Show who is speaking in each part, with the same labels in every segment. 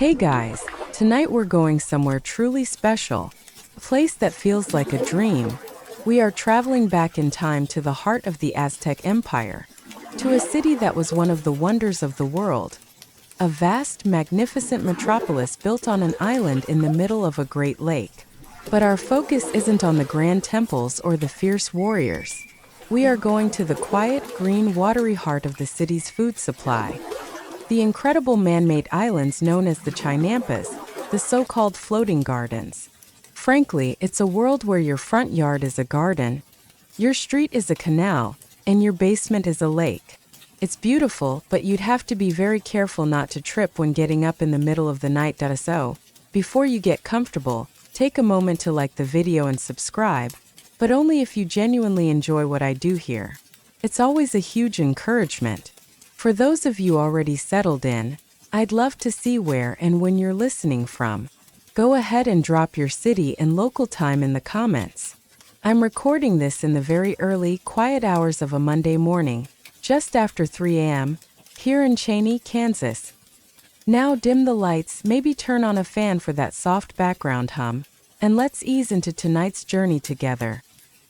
Speaker 1: Hey guys, tonight we're going somewhere truly special, a place that feels like a dream. We are traveling back in time to the heart of the Aztec Empire, to a city that was one of the wonders of the world, a vast, magnificent metropolis built on an island in the middle of a great lake. But our focus isn't on the grand temples or the fierce warriors. We are going to the quiet, green, watery heart of the city's food supply. The incredible man-made islands known as the Chinampas, the so-called floating gardens. Frankly, it's a world where your front yard is a garden, your street is a canal, and your basement is a lake. It's beautiful, but you'd have to be very careful not to trip when getting up in the middle of the night. So, before you get comfortable, take a moment to like the video and subscribe, but only if you genuinely enjoy what I do here. It's always a huge encouragement. For those of you already settled in, I'd love to see where and when you're listening from. Go ahead and drop your city and local time in the comments. I'm recording this in the very early, quiet hours of a Monday morning, just after 3 a.m., here in Cheney, Kansas. Now dim the lights, maybe turn on a fan for that soft background hum, and let's ease into tonight's journey together.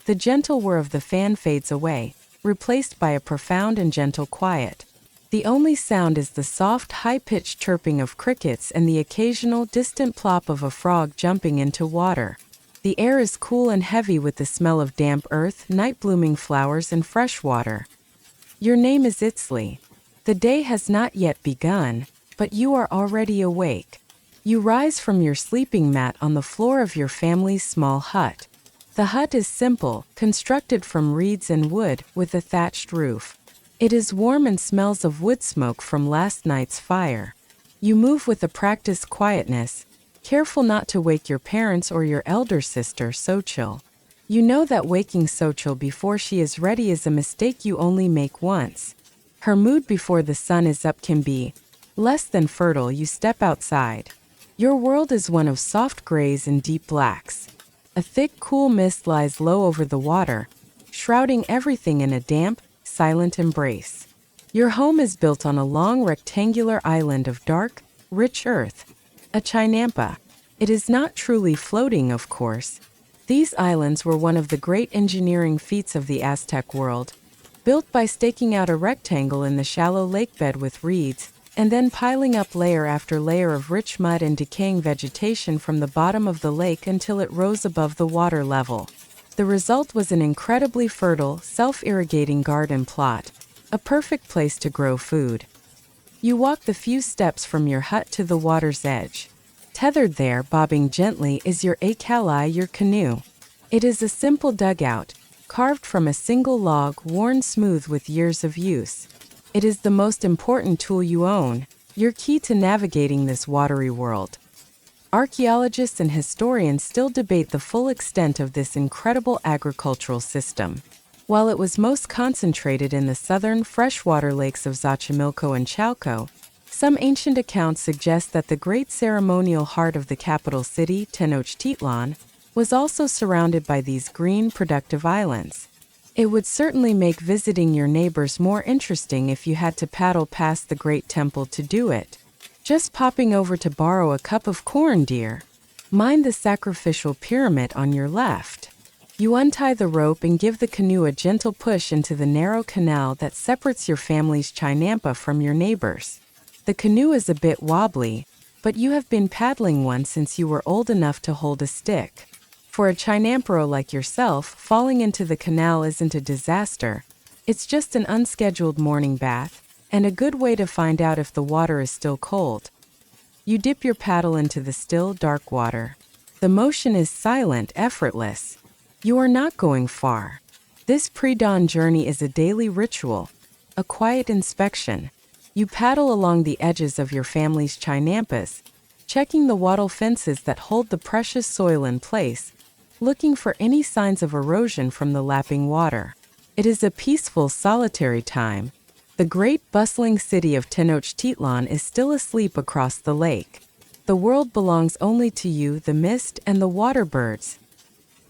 Speaker 1: The gentle whir of the fan fades away, replaced by a profound and gentle quiet. The only sound is the soft, high-pitched chirping of crickets and the occasional, distant plop of a frog jumping into water. The air is cool and heavy with the smell of damp earth, night-blooming flowers, and fresh water. Your name is Itzley. The day has not yet begun, but you are already awake. You rise from your sleeping mat on the floor of your family's small hut. The hut is simple, constructed from reeds and wood, with a thatched roof. It is warm and smells of wood smoke from last night's fire. You move with a practiced quietness, careful not to wake your parents or your elder sister, Xochitl. You know that waking Xochitl before she is ready is a mistake you only make once. Her mood before the sun is up can be less than fertile. You step outside. Your world is one of soft grays and deep blacks. A thick, cool mist lies low over the water, shrouding everything in a damp, silent embrace. Your home is built on a long rectangular island of dark, rich earth, a chinampa. It is not truly floating, of course. These islands were one of the great engineering feats of the Aztec world, built by staking out a rectangle in the shallow lakebed with reeds, and then piling up layer after layer of rich mud and decaying vegetation from the bottom of the lake until it rose above the water level. The result was an incredibly fertile, self-irrigating garden plot, a perfect place to grow food. You walk the few steps from your hut to the water's edge. Tethered there, bobbing gently, is your akali, your canoe. It is a simple dugout, carved from a single log, worn smooth with years of use. It is the most important tool you own, your key to navigating this watery world. Archaeologists and historians still debate the full extent of this incredible agricultural system. While it was most concentrated in the southern freshwater lakes of Xochimilco and Chalco, some ancient accounts suggest that the great ceremonial heart of the capital city, Tenochtitlan, was also surrounded by these green, productive islands. It would certainly make visiting your neighbors more interesting if you had to paddle past the great temple to do it. Just popping over to borrow a cup of corn, dear. Mind the sacrificial pyramid on your left. You untie the rope and give the canoe a gentle push into the narrow canal that separates your family's chinampa from your neighbors. The canoe is a bit wobbly, but you have been paddling one since you were old enough to hold a stick. For a chinampero like yourself, falling into the canal isn't a disaster. It's just an unscheduled morning bath, and a good way to find out if the water is still cold. You dip your paddle into the still, dark water. The motion is silent, effortless. You are not going far. This pre-dawn journey is a daily ritual, a quiet inspection. You paddle along the edges of your family's chinampas, checking the wattle fences that hold the precious soil in place, looking for any signs of erosion from the lapping water. It is a peaceful, solitary time. The great, bustling city of Tenochtitlan is still asleep across the lake. The world belongs only to you, the mist, and the water birds.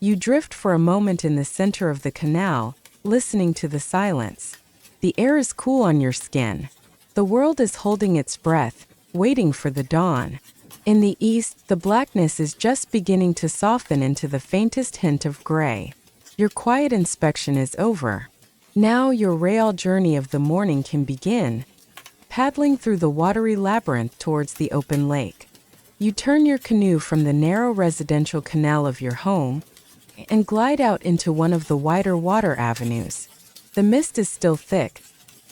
Speaker 1: You drift for a moment in the center of the canal, listening to the silence. The air is cool on your skin. The world is holding its breath, waiting for the dawn. In the east, the blackness is just beginning to soften into the faintest hint of gray. Your quiet inspection is over. Now your rail journey of the morning can begin, paddling through the watery labyrinth towards the open lake. You turn your canoe from the narrow residential canal of your home and glide out into one of the wider water avenues. The mist is still thick,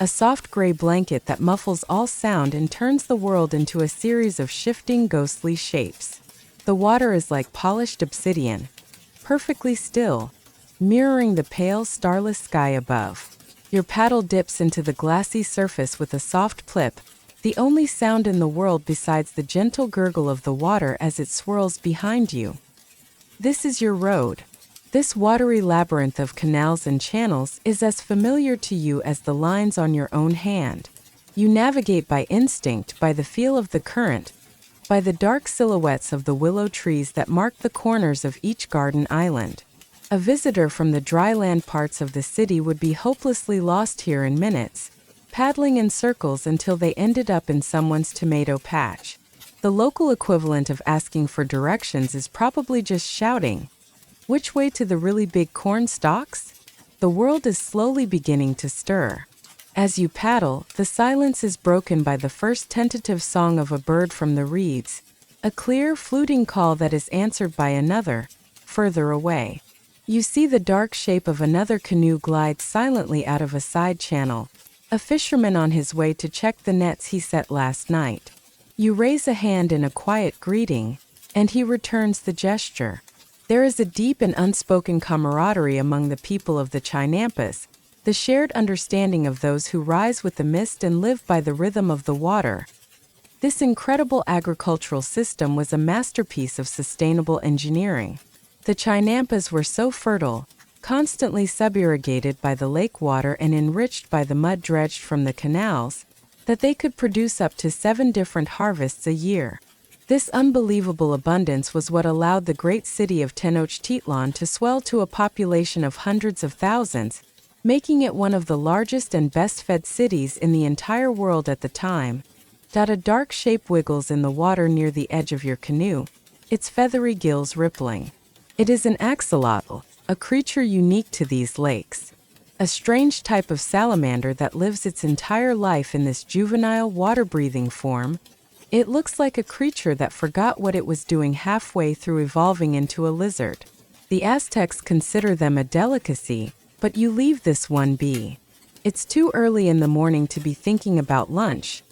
Speaker 1: a soft gray blanket that muffles all sound and turns the world into a series of shifting, ghostly shapes. The water is like polished obsidian, perfectly still, mirroring the pale, starless sky above. Your paddle dips into the glassy surface with a soft plip, the only sound in the world besides the gentle gurgle of the water as it swirls behind you. This is your road. This watery labyrinth of canals and channels is as familiar to you as the lines on your own hand. You navigate by instinct, by the feel of the current, by the dark silhouettes of the willow trees that mark the corners of each garden island. A visitor from the dryland parts of the city would be hopelessly lost here in minutes, paddling in circles until they ended up in someone's tomato patch. The local equivalent of asking for directions is probably just shouting, "Which way to the really big corn stalks?" The world is slowly beginning to stir. As you paddle, the silence is broken by the first tentative song of a bird from the reeds, a clear, fluting call that is answered by another, further away. You see the dark shape of another canoe glide silently out of a side channel, a fisherman on his way to check the nets he set last night. You raise a hand in a quiet greeting, and he returns the gesture. There is a deep and unspoken camaraderie among the people of the Chinampas, the shared understanding of those who rise with the mist and live by the rhythm of the water. This incredible agricultural system was a masterpiece of sustainable engineering. The Chinampas were so fertile, constantly subirrigated by the lake water and enriched by the mud dredged from the canals, that they could produce up to 7 different harvests a year. This unbelievable abundance was what allowed the great city of Tenochtitlan to swell to a population of hundreds of thousands, making it one of the largest and best-fed cities in the entire world at the time. A dark shape wiggles in the water near the edge of your canoe, its feathery gills rippling. It is an axolotl, a creature unique to these lakes. A strange type of salamander that lives its entire life in this juvenile water-breathing form. It looks like a creature that forgot what it was doing halfway through evolving into a lizard. The Aztecs consider them a delicacy, but you leave this one be. It's too early in the morning to be thinking about lunch.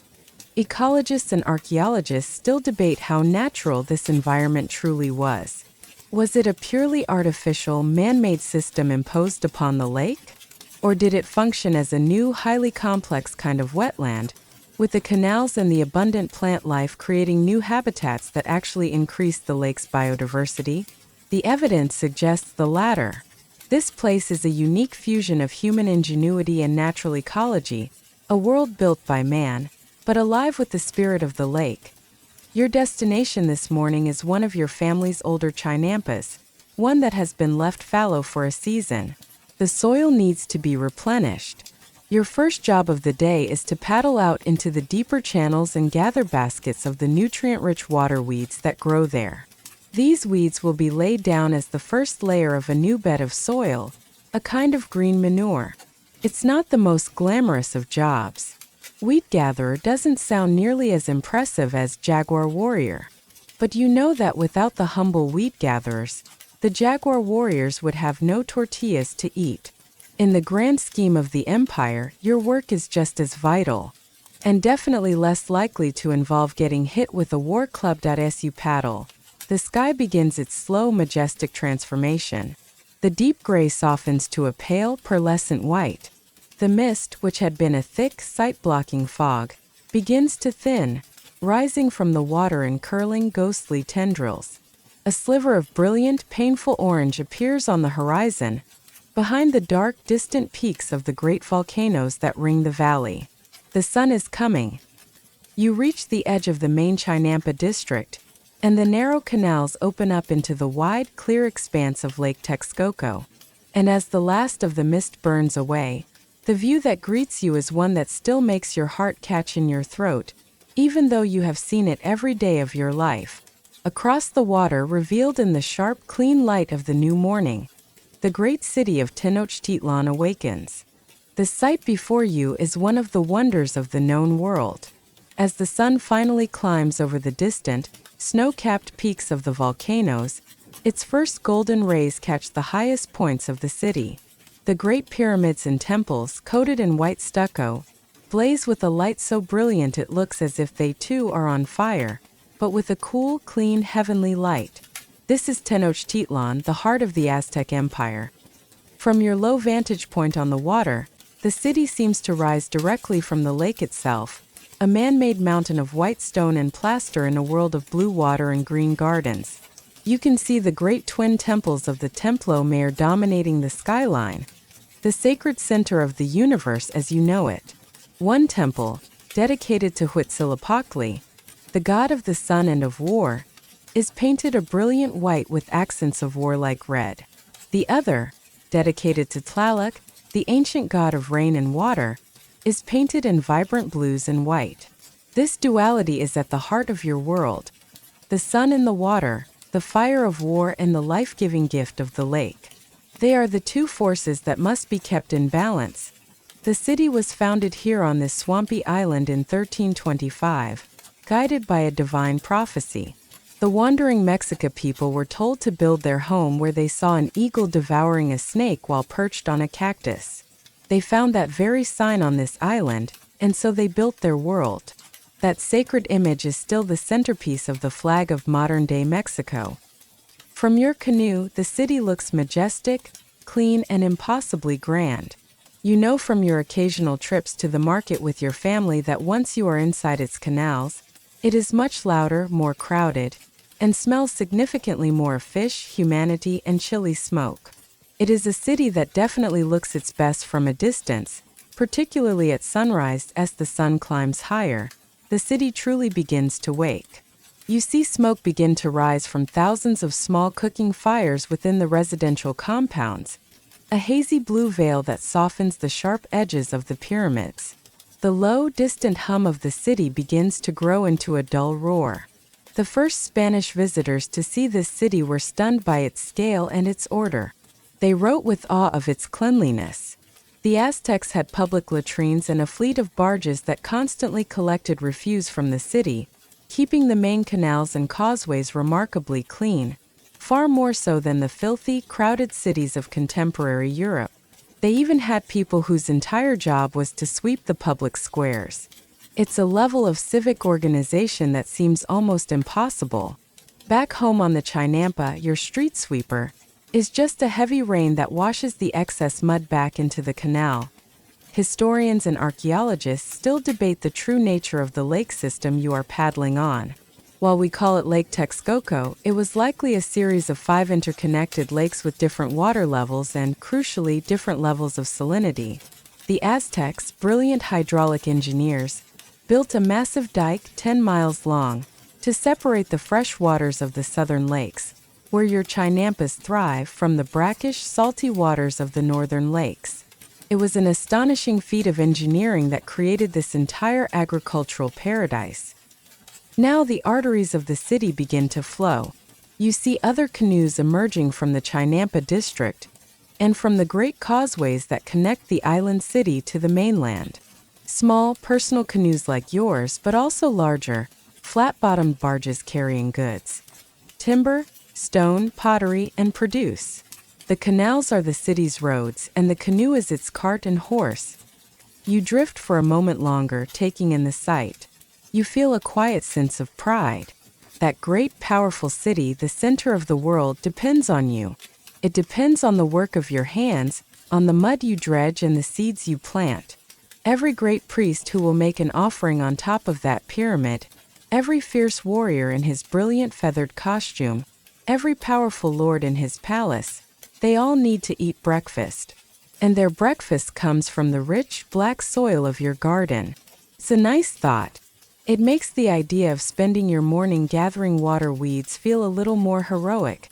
Speaker 1: Ecologists and archaeologists still debate how natural this environment truly was. Was it a purely artificial, man-made system imposed upon the lake? Or did it function as a new, highly complex kind of wetland, with the canals and the abundant plant life creating new habitats that actually increased the lake's biodiversity? The evidence suggests the latter. This place is a unique fusion of human ingenuity and natural ecology, a world built by man, but alive with the spirit of the lake. Your destination this morning is one of your family's older Chinampas, one that has been left fallow for a season. The soil needs to be replenished. Your first job of the day is to paddle out into the deeper channels and gather baskets of the nutrient-rich water weeds that grow there. These weeds will be laid down as the first layer of a new bed of soil, a kind of green manure. It's not the most glamorous of jobs. Weed gatherer doesn't sound nearly as impressive as jaguar warrior. But you know that without the humble weed gatherers, the jaguar warriors would have no tortillas to eat. In the grand scheme of the empire, your work is just as vital, and definitely less likely to involve getting hit with a war club. As you paddle, the sky begins its slow, majestic transformation. The deep gray softens to a pale, pearlescent white. The mist, which had been a thick, sight-blocking fog, begins to thin, rising from the water in curling, ghostly tendrils. A sliver of brilliant, painful orange appears on the horizon, behind the dark, distant peaks of the great volcanoes that ring the valley. The sun is coming. You reach the edge of the main Chinampa district, and the narrow canals open up into the wide, clear expanse of Lake Texcoco. And as the last of the mist burns away, the view that greets you is one that still makes your heart catch in your throat. even though you have seen it every day of your life. Across the water, revealed in the sharp, clean light of the new morning, the great city of Tenochtitlan awakens. The sight before you is one of the wonders of the known world. As the sun finally climbs over the distant, snow-capped peaks of the volcanoes, its first golden rays catch the highest points of the city. The great pyramids and temples, coated in white stucco, blaze with a light so brilliant it looks as if they too are on fire, but with a cool, clean, heavenly light. This is Tenochtitlan, the heart of the Aztec Empire. From your low vantage point on the water, the city seems to rise directly from the lake itself, a man-made mountain of white stone and plaster in a world of blue water and green gardens. You can see the great twin temples of the Templo Mayor dominating the skyline, the sacred center of the universe as you know it. One temple, dedicated to Huitzilopochtli, the god of the sun and of war, is painted a brilliant white with accents of warlike red. The other, dedicated to Tlaloc, the ancient god of rain and water, is painted in vibrant blues and white. This duality is at the heart of your world. The sun and the water, the fire of war and the life-giving gift of the lake. They are the two forces that must be kept in balance. The city was founded here on this swampy island in 1325, guided by a divine prophecy. The wandering Mexica people were told to build their home where they saw an eagle devouring a snake while perched on a cactus. They found that very sign on this island, and so they built their world. That sacred image is still the centerpiece of the flag of modern-day Mexico. From your canoe, the city looks majestic, clean, and impossibly grand. You know from your occasional trips to the market with your family that once you are inside its canals, it is much louder, more crowded, and smells significantly more of fish, humanity, and chili smoke. It is a city that definitely looks its best from a distance, particularly at sunrise as the sun climbs higher. The city truly begins to wake. You see smoke begin to rise from thousands of small cooking fires within the residential compounds, a hazy blue veil that softens the sharp edges of the pyramids. The low, distant hum of the city begins to grow into a dull roar. The first Spanish visitors to see this city were stunned by its scale and its order. They wrote with awe of its cleanliness. The Aztecs had public latrines and a fleet of barges that constantly collected refuse from the city, keeping the main canals and causeways remarkably clean, far more so than the filthy, crowded cities of contemporary Europe. They even had people whose entire job was to sweep the public squares. It's a level of civic organization that seems almost impossible. Back home on the Chinampa, your street sweeper is just a heavy rain that washes the excess mud back into the canal. Historians and archaeologists still debate the true nature of the lake system you are paddling on. While we call it Lake Texcoco, it was likely a series of 5 interconnected lakes with different water levels and, crucially, different levels of salinity. The Aztecs, brilliant hydraulic engineers, built a massive dike 10 miles long to separate the fresh waters of the southern lakes, where your Chinampas thrive, from the brackish, salty waters of the northern lakes. It was an astonishing feat of engineering that created this entire agricultural paradise. Now the arteries of the city begin to flow. You see other canoes emerging from the Chinampa district and from the great causeways that connect the island city to the mainland. Small, personal canoes like yours, but also larger, flat-bottomed barges carrying goods, timber, stone, pottery, and produce. The canals are the city's roads, and the canoe is its cart and horse. You drift for a moment longer, taking in the sight. You feel a quiet sense of pride. That great, powerful city, the center of the world, depends on you. It depends on the work of your hands, on the mud you dredge and the seeds you plant. Every great priest who will make an offering on top of that pyramid, every fierce warrior in his brilliant feathered costume, every powerful lord in his palace, they all need to eat breakfast. And their breakfast comes from the rich, black soil of your garden. It's a nice thought. It makes the idea of spending your morning gathering water weeds feel a little more heroic.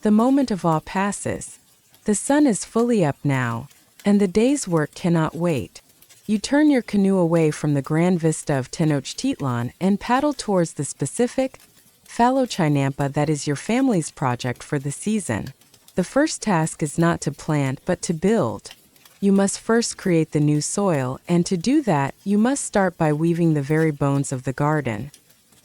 Speaker 1: The moment of awe passes. The sun is fully up now, and the day's work cannot wait. You turn your canoe away from the grand vista of Tenochtitlan and paddle towards the specific, fallow chinampa that is your family's project for the season. The first task is not to plant but to build. You must first create the new soil, and to do that, you must start by weaving the very bones of the garden.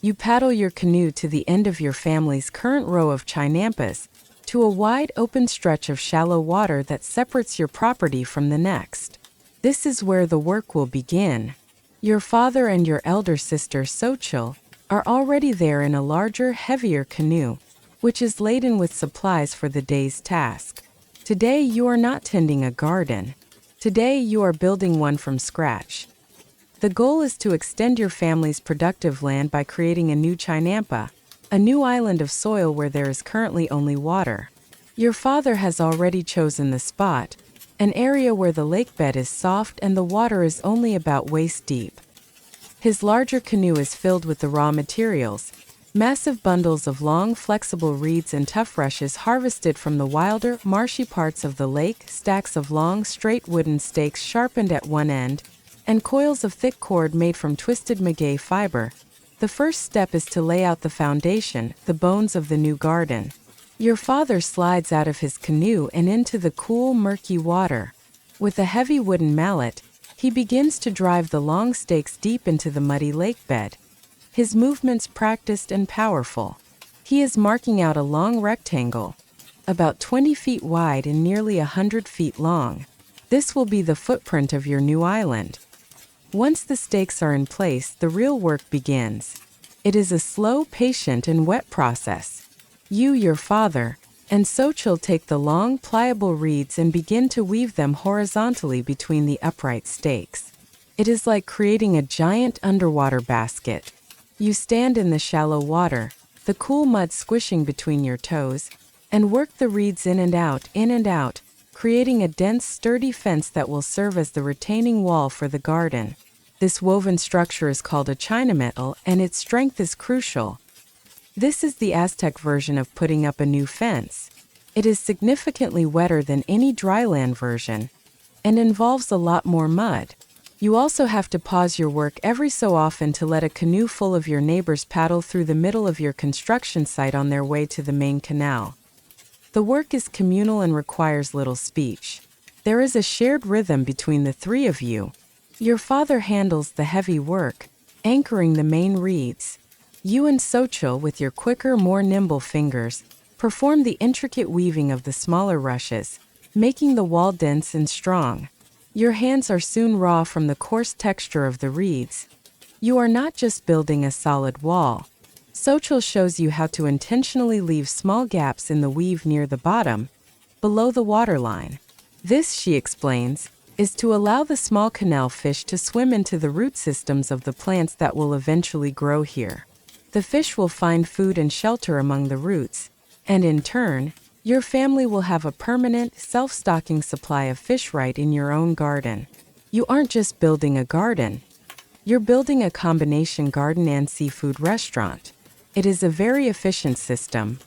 Speaker 1: You paddle your canoe to the end of your family's current row of chinampas, to a wide open stretch of shallow water that separates your property from the next. This is where the work will begin. Your father and your elder sister Xochitl are already there in a larger, heavier canoe, which is laden with supplies for the day's task. Today you are not tending a garden. Today you are building one from scratch. The goal is to extend your family's productive land by creating a new chinampa, a new island of soil where there is currently only water. Your father has already chosen the spot, an area where the lake bed is soft and the water is only about waist deep. His larger canoe is filled with the raw materials, massive bundles of long, flexible reeds and tough rushes harvested from the wilder, marshy parts of the lake, stacks of long, straight wooden stakes sharpened at one end, and coils of thick cord made from twisted maguey fiber. The first step is to lay out the foundation, the bones of the new garden. Your father slides out of his canoe and into the cool, murky water. With a heavy wooden mallet, he begins to drive the long stakes deep into the muddy lake bed. His movements practiced and powerful. He is marking out a long rectangle, about 20 feet wide and nearly 100 feet long. This will be the footprint of your new island. Once the stakes are in place, the real work begins. It is a slow, patient, and wet process. You, your father, and Xochitl take the long, pliable reeds and begin to weave them horizontally between the upright stakes. It is like creating a giant underwater basket. You stand in the shallow water, the cool mud squishing between your toes, and work the reeds in and out, creating a dense, sturdy fence that will serve as the retaining wall for the garden. This woven structure is called a chinametal, and its strength is crucial. This is the Aztec version of putting up a new fence. It is significantly wetter than any dryland version, and involves a lot more mud. You also have to pause your work every so often to let a canoe full of your neighbors paddle through the middle of your construction site on their way to the main canal. The work is communal and requires little speech. There is a shared rhythm between the three of you. Your father handles the heavy work, anchoring the main reeds. You and Xochitl, with your quicker, more nimble fingers, perform the intricate weaving of the smaller rushes, making the wall dense and strong. Your hands are soon raw from the coarse texture of the reeds. You are not just building a solid wall. Xochitl shows you how to intentionally leave small gaps in the weave near the bottom, below the waterline. This, she explains, is to allow the small canal fish to swim into the root systems of the plants that will eventually grow here. The fish will find food and shelter among the roots, and in turn, your family will have a permanent, self-stocking supply of fish right in your own garden. You aren't just building a garden. You're building a combination garden and seafood restaurant. It is a very efficient system.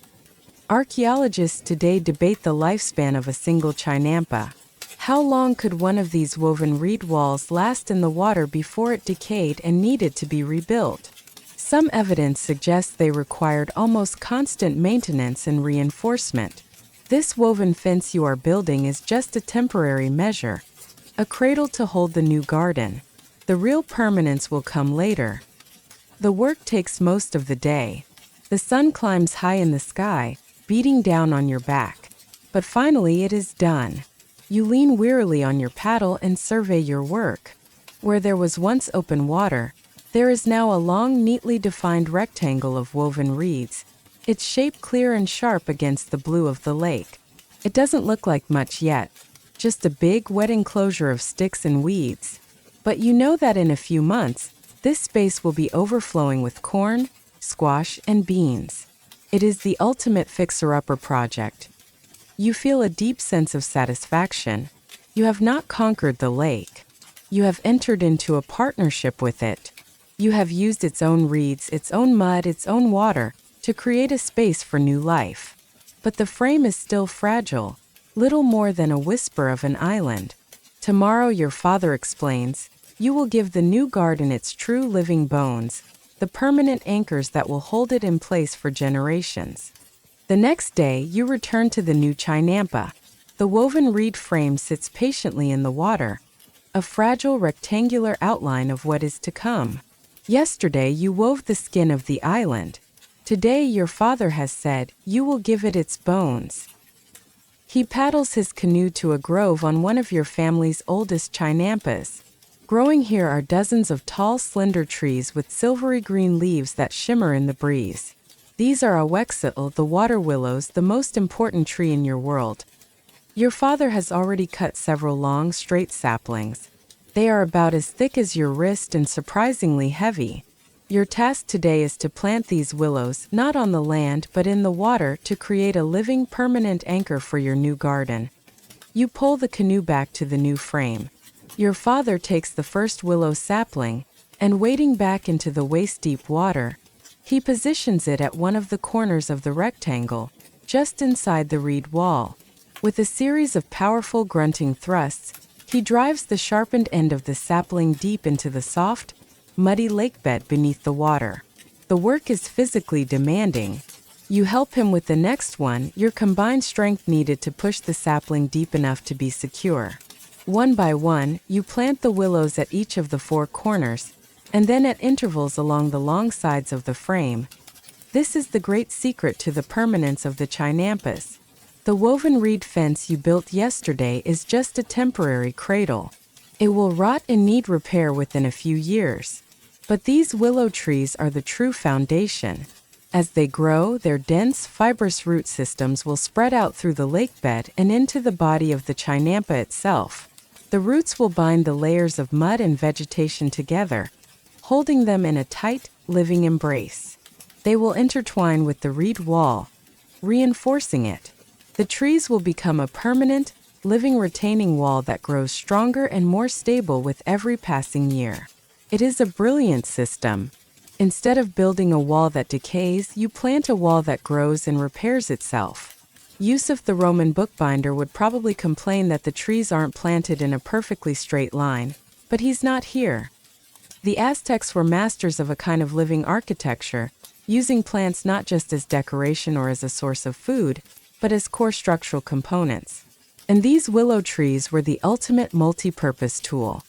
Speaker 1: Archaeologists today debate the lifespan of a single chinampa. How long could one of these woven reed walls last in the water before it decayed and needed to be rebuilt? Some evidence suggests they required almost constant maintenance and reinforcement. This woven fence you are building is just a temporary measure, a cradle to hold the new garden. The real permanence will come later. The work takes most of the day. The sun climbs high in the sky, beating down on your back. But finally it is done. You lean wearily on your paddle and survey your work. Where there was once open water, there is now a long, neatly defined rectangle of woven reeds, its shape clear and sharp against the blue of the lake. It doesn't look like much yet, just a big, wet enclosure of sticks and weeds. But you know that in a few months, this space will be overflowing with corn, squash, and beans. It is the ultimate fixer-upper project. You feel a deep sense of satisfaction. You have not conquered the lake. You have entered into a partnership with it. You have used its own reeds, its own mud, its own water, to create a space for new life. But the frame is still fragile, little more than a whisper of an island. Tomorrow, your father explains, You will give the new garden its true living bones, the permanent anchors that will hold it in place for generations. The next day, you return to the new chinampa. The woven reed frame sits patiently in the water, a fragile rectangular outline of what is to come. Yesterday, you wove the skin of the island. Today, your father has said, you will give it its bones. He paddles his canoe to a grove on one of your family's oldest chinampas. Growing here are dozens of tall, slender trees with silvery green leaves that shimmer in the breeze. These are awexitl, the water willows, the most important tree in your world. Your father has already cut several long, straight saplings. They are about as thick as your wrist and surprisingly heavy. Your task today is to plant these willows, not on the land but in the water, to create a living, permanent anchor for your new garden. You pull the canoe back to the new frame. Your father takes the first willow sapling, and wading back into the waist-deep water, he positions it at one of the corners of the rectangle, just inside the reed wall. With a series of powerful grunting thrusts, he drives the sharpened end of the sapling deep into the soft, muddy lakebed beneath the water. The work is physically demanding. You help him with the next one, your combined strength needed to push the sapling deep enough to be secure. One by one, you plant the willows at each of the four corners, and then at intervals along the long sides of the frame. This is the great secret to the permanence of the chinampas. The woven reed fence you built yesterday is just a temporary cradle. It will rot and need repair within a few years. But these willow trees are the true foundation. As they grow, their dense, fibrous root systems will spread out through the lakebed and into the body of the chinampa itself. The roots will bind the layers of mud and vegetation together, holding them in a tight, living embrace. They will intertwine with the reed wall, reinforcing it. The trees will become a permanent, living retaining wall that grows stronger and more stable with every passing year. It is a brilliant system. Instead of building a wall that decays, you plant a wall that grows and repairs itself. Yusuf the Roman bookbinder would probably complain that the trees aren't planted in a perfectly straight line, but he's not here. The Aztecs were masters of a kind of living architecture, using plants not just as decoration or as a source of food, but as core structural components. And these willow trees were the ultimate multi-purpose tool.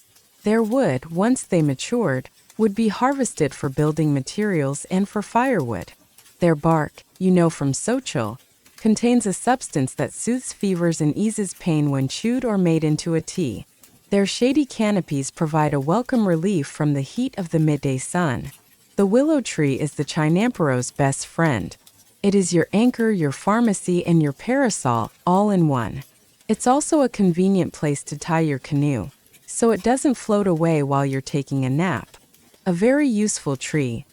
Speaker 1: Their wood, once they matured, would be harvested for building materials and for firewood. Their bark, you know from Xochitl, contains a substance that soothes fevers and eases pain when chewed or made into a tea. Their shady canopies provide a welcome relief from the heat of the midday sun. The willow tree is the chinampero's best friend. It is your anchor, your pharmacy, and your parasol, all in one. It's also a convenient place to tie your canoe, so it doesn't float away while you're taking a nap. A very useful tree.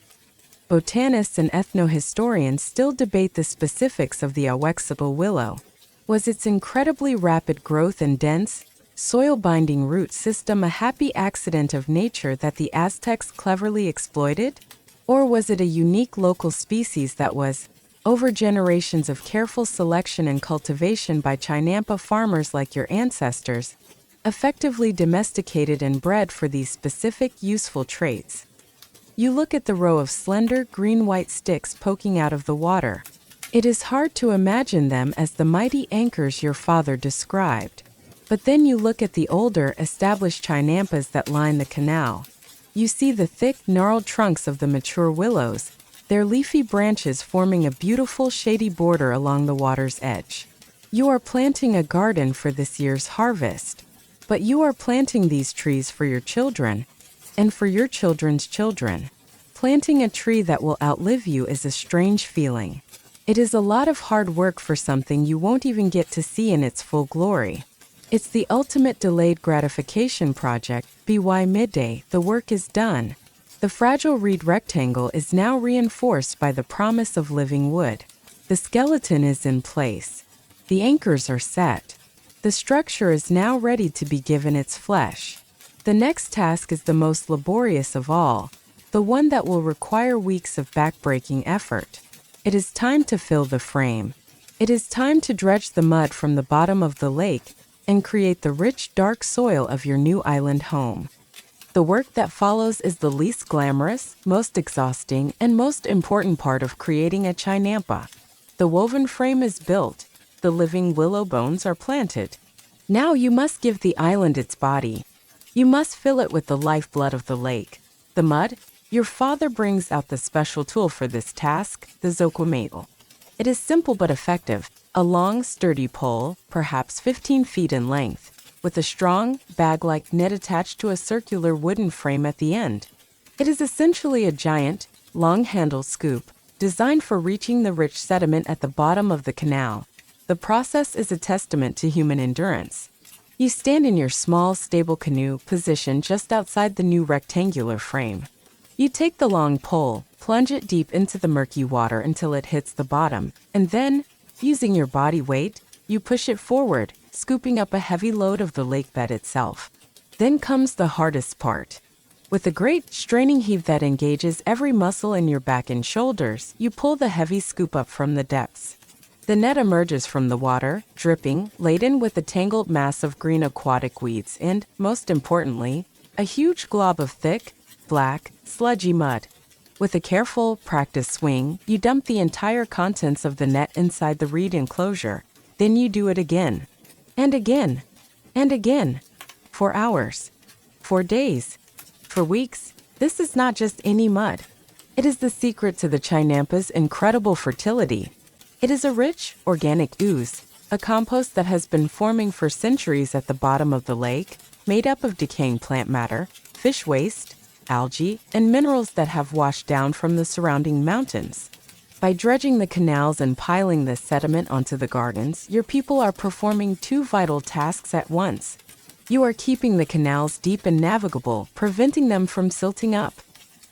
Speaker 1: Botanists and ethnohistorians still debate the specifics of the awexitl willow. Was its incredibly rapid growth and dense, soil-binding root system a happy accident of nature that the Aztecs cleverly exploited? Or was it a unique local species that was, over generations of careful selection and cultivation by chinampa farmers like your ancestors, effectively domesticated and bred for these specific useful traits? You look at the row of slender, green-white sticks poking out of the water. It is hard to imagine them as the mighty anchors your father described. But then you look at the older, established chinampas that line the canal. You see the thick, gnarled trunks of the mature willows, their leafy branches forming a beautiful, shady border along the water's edge. You are planting a garden for this year's harvest. But you are planting these trees for your children, and for your children's children. Planting a tree that will outlive you is a strange feeling. It is a lot of hard work for something you won't even get to see in its full glory. It's the ultimate delayed gratification project. By midday, the work is done. The fragile reed rectangle is now reinforced by the promise of living wood. The skeleton is in place. The anchors are set. The structure is now ready to be given its flesh. The next task is the most laborious of all, the one that will require weeks of backbreaking effort. It is time to fill the frame. It is time to dredge the mud from the bottom of the lake and create the rich, dark soil of your new island home. The work that follows is the least glamorous, most exhausting, and most important part of creating a chinampa. The woven frame is built. The living willow bones are planted. Now you must give the island its body. You must fill it with the lifeblood of the lake, the mud. Your father brings out the special tool for this task, the zokwamedel. It is simple but effective, a long, sturdy pole, perhaps 15 feet in length, with a strong, bag-like net attached to a circular wooden frame at the end. It is essentially a giant, long-handled scoop, designed for reaching the rich sediment at the bottom of the canal. The process is a testament to human endurance. You stand in your small, stable canoe positioned just outside the new rectangular frame. You take the long pole, plunge it deep into the murky water until it hits the bottom, and then, using your body weight, you push it forward, scooping up a heavy load of the lake bed itself. Then comes the hardest part. With a great, straining heave that engages every muscle in your back and shoulders, you pull the heavy scoop up from the depths. The net emerges from the water, dripping, laden with a tangled mass of green aquatic weeds and, most importantly, a huge glob of thick, black, sludgy mud. With a careful, practiced swing, you dump the entire contents of the net inside the reed enclosure. Then you do it again. And again. And again. For hours. For days. For weeks. This is not just any mud. It is the secret to the chinampa's incredible fertility. It is a rich, organic ooze, a compost that has been forming for centuries at the bottom of the lake, made up of decaying plant matter, fish waste, algae, and minerals that have washed down from the surrounding mountains. By dredging the canals and piling this sediment onto the gardens, your people are performing two vital tasks at once. You are keeping the canals deep and navigable, preventing them from silting up.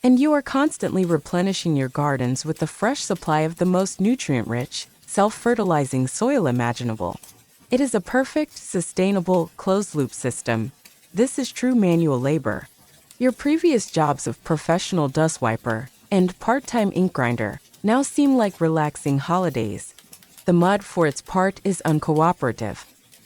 Speaker 1: And you are constantly replenishing your gardens with a fresh supply of the most nutrient-rich, self-fertilizing soil imaginable. It is a perfect, sustainable, closed-loop system. This is true manual labor. Your previous jobs of professional dust wiper and part-time ink grinder now seem like relaxing holidays. The mud, for its part, is uncooperative.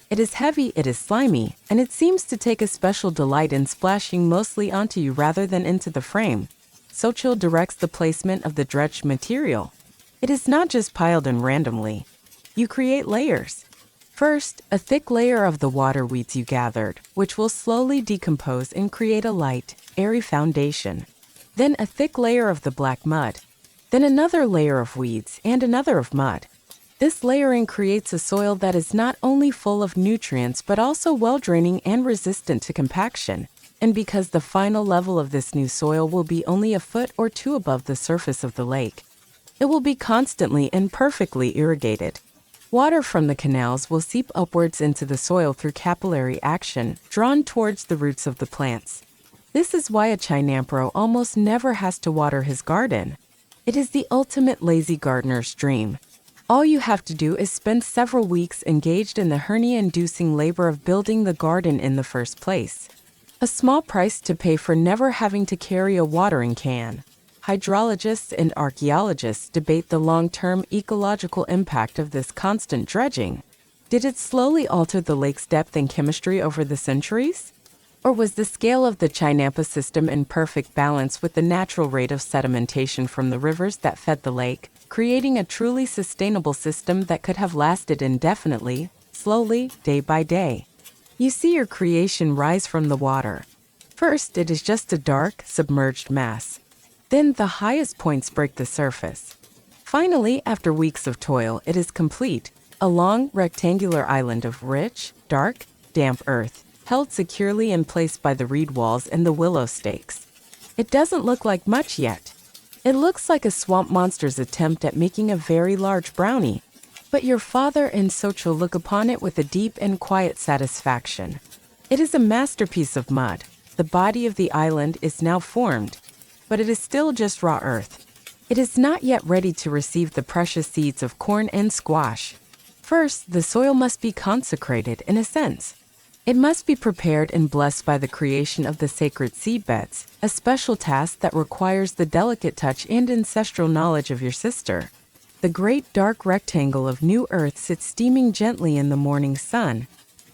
Speaker 1: It is heavy, it is slimy, and it seems to take a special delight in splashing mostly onto you rather than into the frame. Xochitl directs the placement of the dredged material. It is not just piled in randomly. You create layers. First, a thick layer of the water weeds you gathered, which will slowly decompose and create a light, airy foundation. Then a thick layer of the black mud. Then another layer of weeds and another of mud. This layering creates a soil that is not only full of nutrients but also well-draining and resistant to compaction. And because the final level of this new soil will be only a foot or two above the surface of the lake, it will be constantly and perfectly irrigated. Water from the canals will seep upwards into the soil through capillary action, drawn towards the roots of the plants. This is why a chinampro almost never has to water his garden. It is the ultimate lazy gardener's dream. All you have to do is spend several weeks engaged in the hernia-inducing labor of building the garden in the first place. A small price to pay for never having to carry a watering can. Hydrologists and archaeologists debate the long-term ecological impact of this constant dredging. Did it slowly alter the lake's depth and chemistry over the centuries? Or was the scale of the chinampa system in perfect balance with the natural rate of sedimentation from the rivers that fed the lake, creating a truly sustainable system that could have lasted indefinitely, slowly, day by day? You see your creation rise from the water. First, it is just a dark, submerged mass. Then the highest points break the surface. Finally, after weeks of toil, it is complete, a long, rectangular island of rich, dark, damp earth, held securely in place by the reed walls and the willow stakes. It doesn't look like much yet. It looks like a swamp monster's attempt at making a very large brownie. But your father and Xochitl look upon it with a deep and quiet satisfaction. It is a masterpiece of mud. The body of the island is now formed, but it is still just raw earth. It is not yet ready to receive the precious seeds of corn and squash. First, the soil must be consecrated in a sense. It must be prepared and blessed by the creation of the sacred seedbeds, a special task that requires the delicate touch and ancestral knowledge of your sister. The great dark rectangle of new earth sits steaming gently in the morning sun,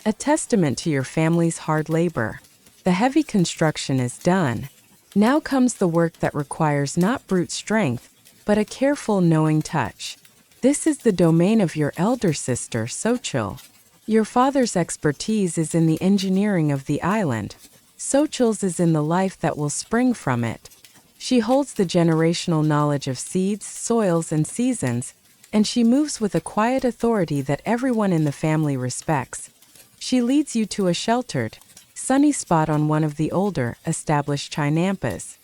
Speaker 1: a testament to your family's hard labor. The heavy construction is done. Now comes the work that requires not brute strength, but a careful, knowing touch. This is the domain of your elder sister, Xochitl. Your father's expertise is in the engineering of the island. Xochitl's is in the life that will spring from it. She holds the generational knowledge of seeds, soils, and seasons, and she moves with a quiet authority that everyone in the family respects. She leads you to a sheltered, sunny spot on one of the older, established chinampas.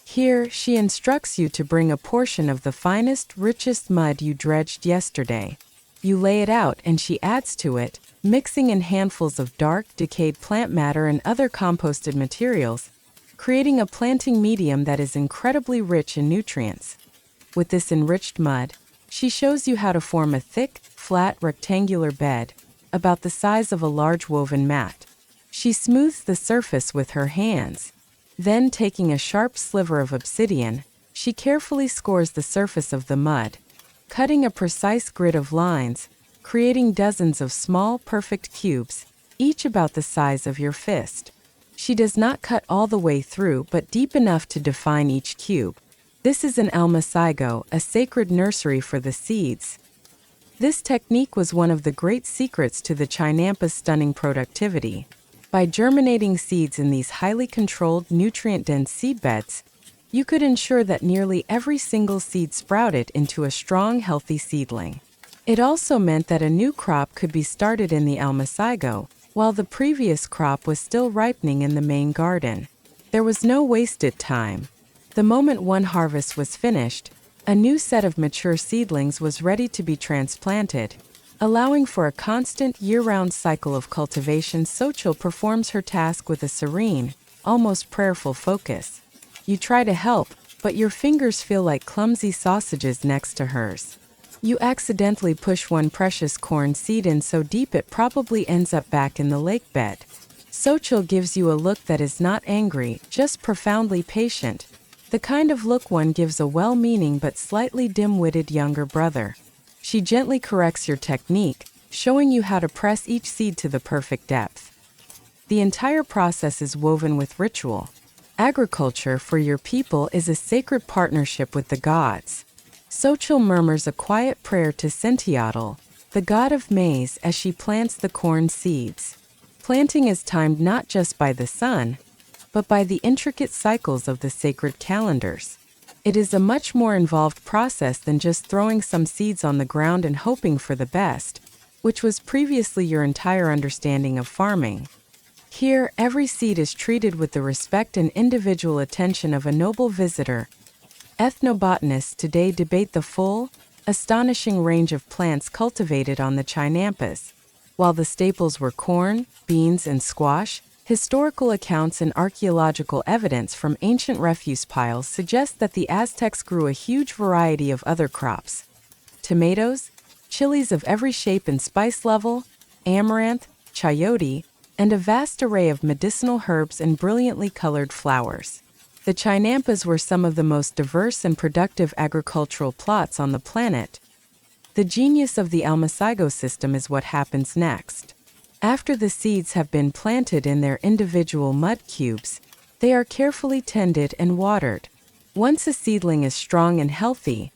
Speaker 1: Here, she instructs you to bring a portion of the finest, richest mud you dredged yesterday. You lay it out and she adds to it, mixing in handfuls of dark, decayed plant matter and other composted materials, creating a planting medium that is incredibly rich in nutrients. With this enriched mud, she shows you how to form a thick, flat, rectangular bed, about the size of a large woven mat. She smooths the surface with her hands. Then, taking a sharp sliver of obsidian, she carefully scores the surface of the mud, cutting a precise grid of lines, creating dozens of small, perfect cubes, each about the size of your fist. She does not cut all the way through, but deep enough to define each cube. This is an almacigo, a sacred nursery for the seeds. This technique was one of the great secrets to the chinampa's stunning productivity. By germinating seeds in these highly controlled, nutrient-dense seedbeds, you could ensure that nearly every single seed sprouted into a strong, healthy seedling. It also meant that a new crop could be started in the almacigo, while the previous crop was still ripening in the main garden. There was no wasted time. The moment one harvest was finished, a new set of mature seedlings was ready to be transplanted. Allowing for a constant, year-round cycle of cultivation, Xochitl performs her task with a serene, almost prayerful focus. You try to help, but your fingers feel like clumsy sausages next to hers. You accidentally push one precious corn seed in so deep it probably ends up back in the lake bed. Xochitl gives you a look that is not angry, just profoundly patient, the kind of look one gives a well-meaning but slightly dim-witted younger brother. She gently corrects your technique, showing you how to press each seed to the perfect depth. The entire process is woven with ritual. Agriculture for your people is a sacred partnership with the gods. Xochitl murmurs a quiet prayer to Sentiatl, the god of maize, as she plants the corn seeds. Planting is timed not just by the sun, but by the intricate cycles of the sacred calendars. It is a much more involved process than just throwing some seeds on the ground and hoping for the best, which was previously your entire understanding of farming. Here, every seed is treated with the respect and individual attention of a noble visitor. Ethnobotanists today debate the full, astonishing range of plants cultivated on the chinampas. While the staples were corn, beans, and squash, historical accounts and archaeological evidence from ancient refuse piles suggest that the Aztecs grew a huge variety of other crops: tomatoes, chilies of every shape and spice level, amaranth, chayote, and a vast array of medicinal herbs and brilliantly colored flowers. The chinampas were some of the most diverse and productive agricultural plots on the planet. The genius of the almacigo system is what happens next. After the seeds have been planted in their individual mud cubes, they are carefully tended and watered. Once a seedling is strong and healthy,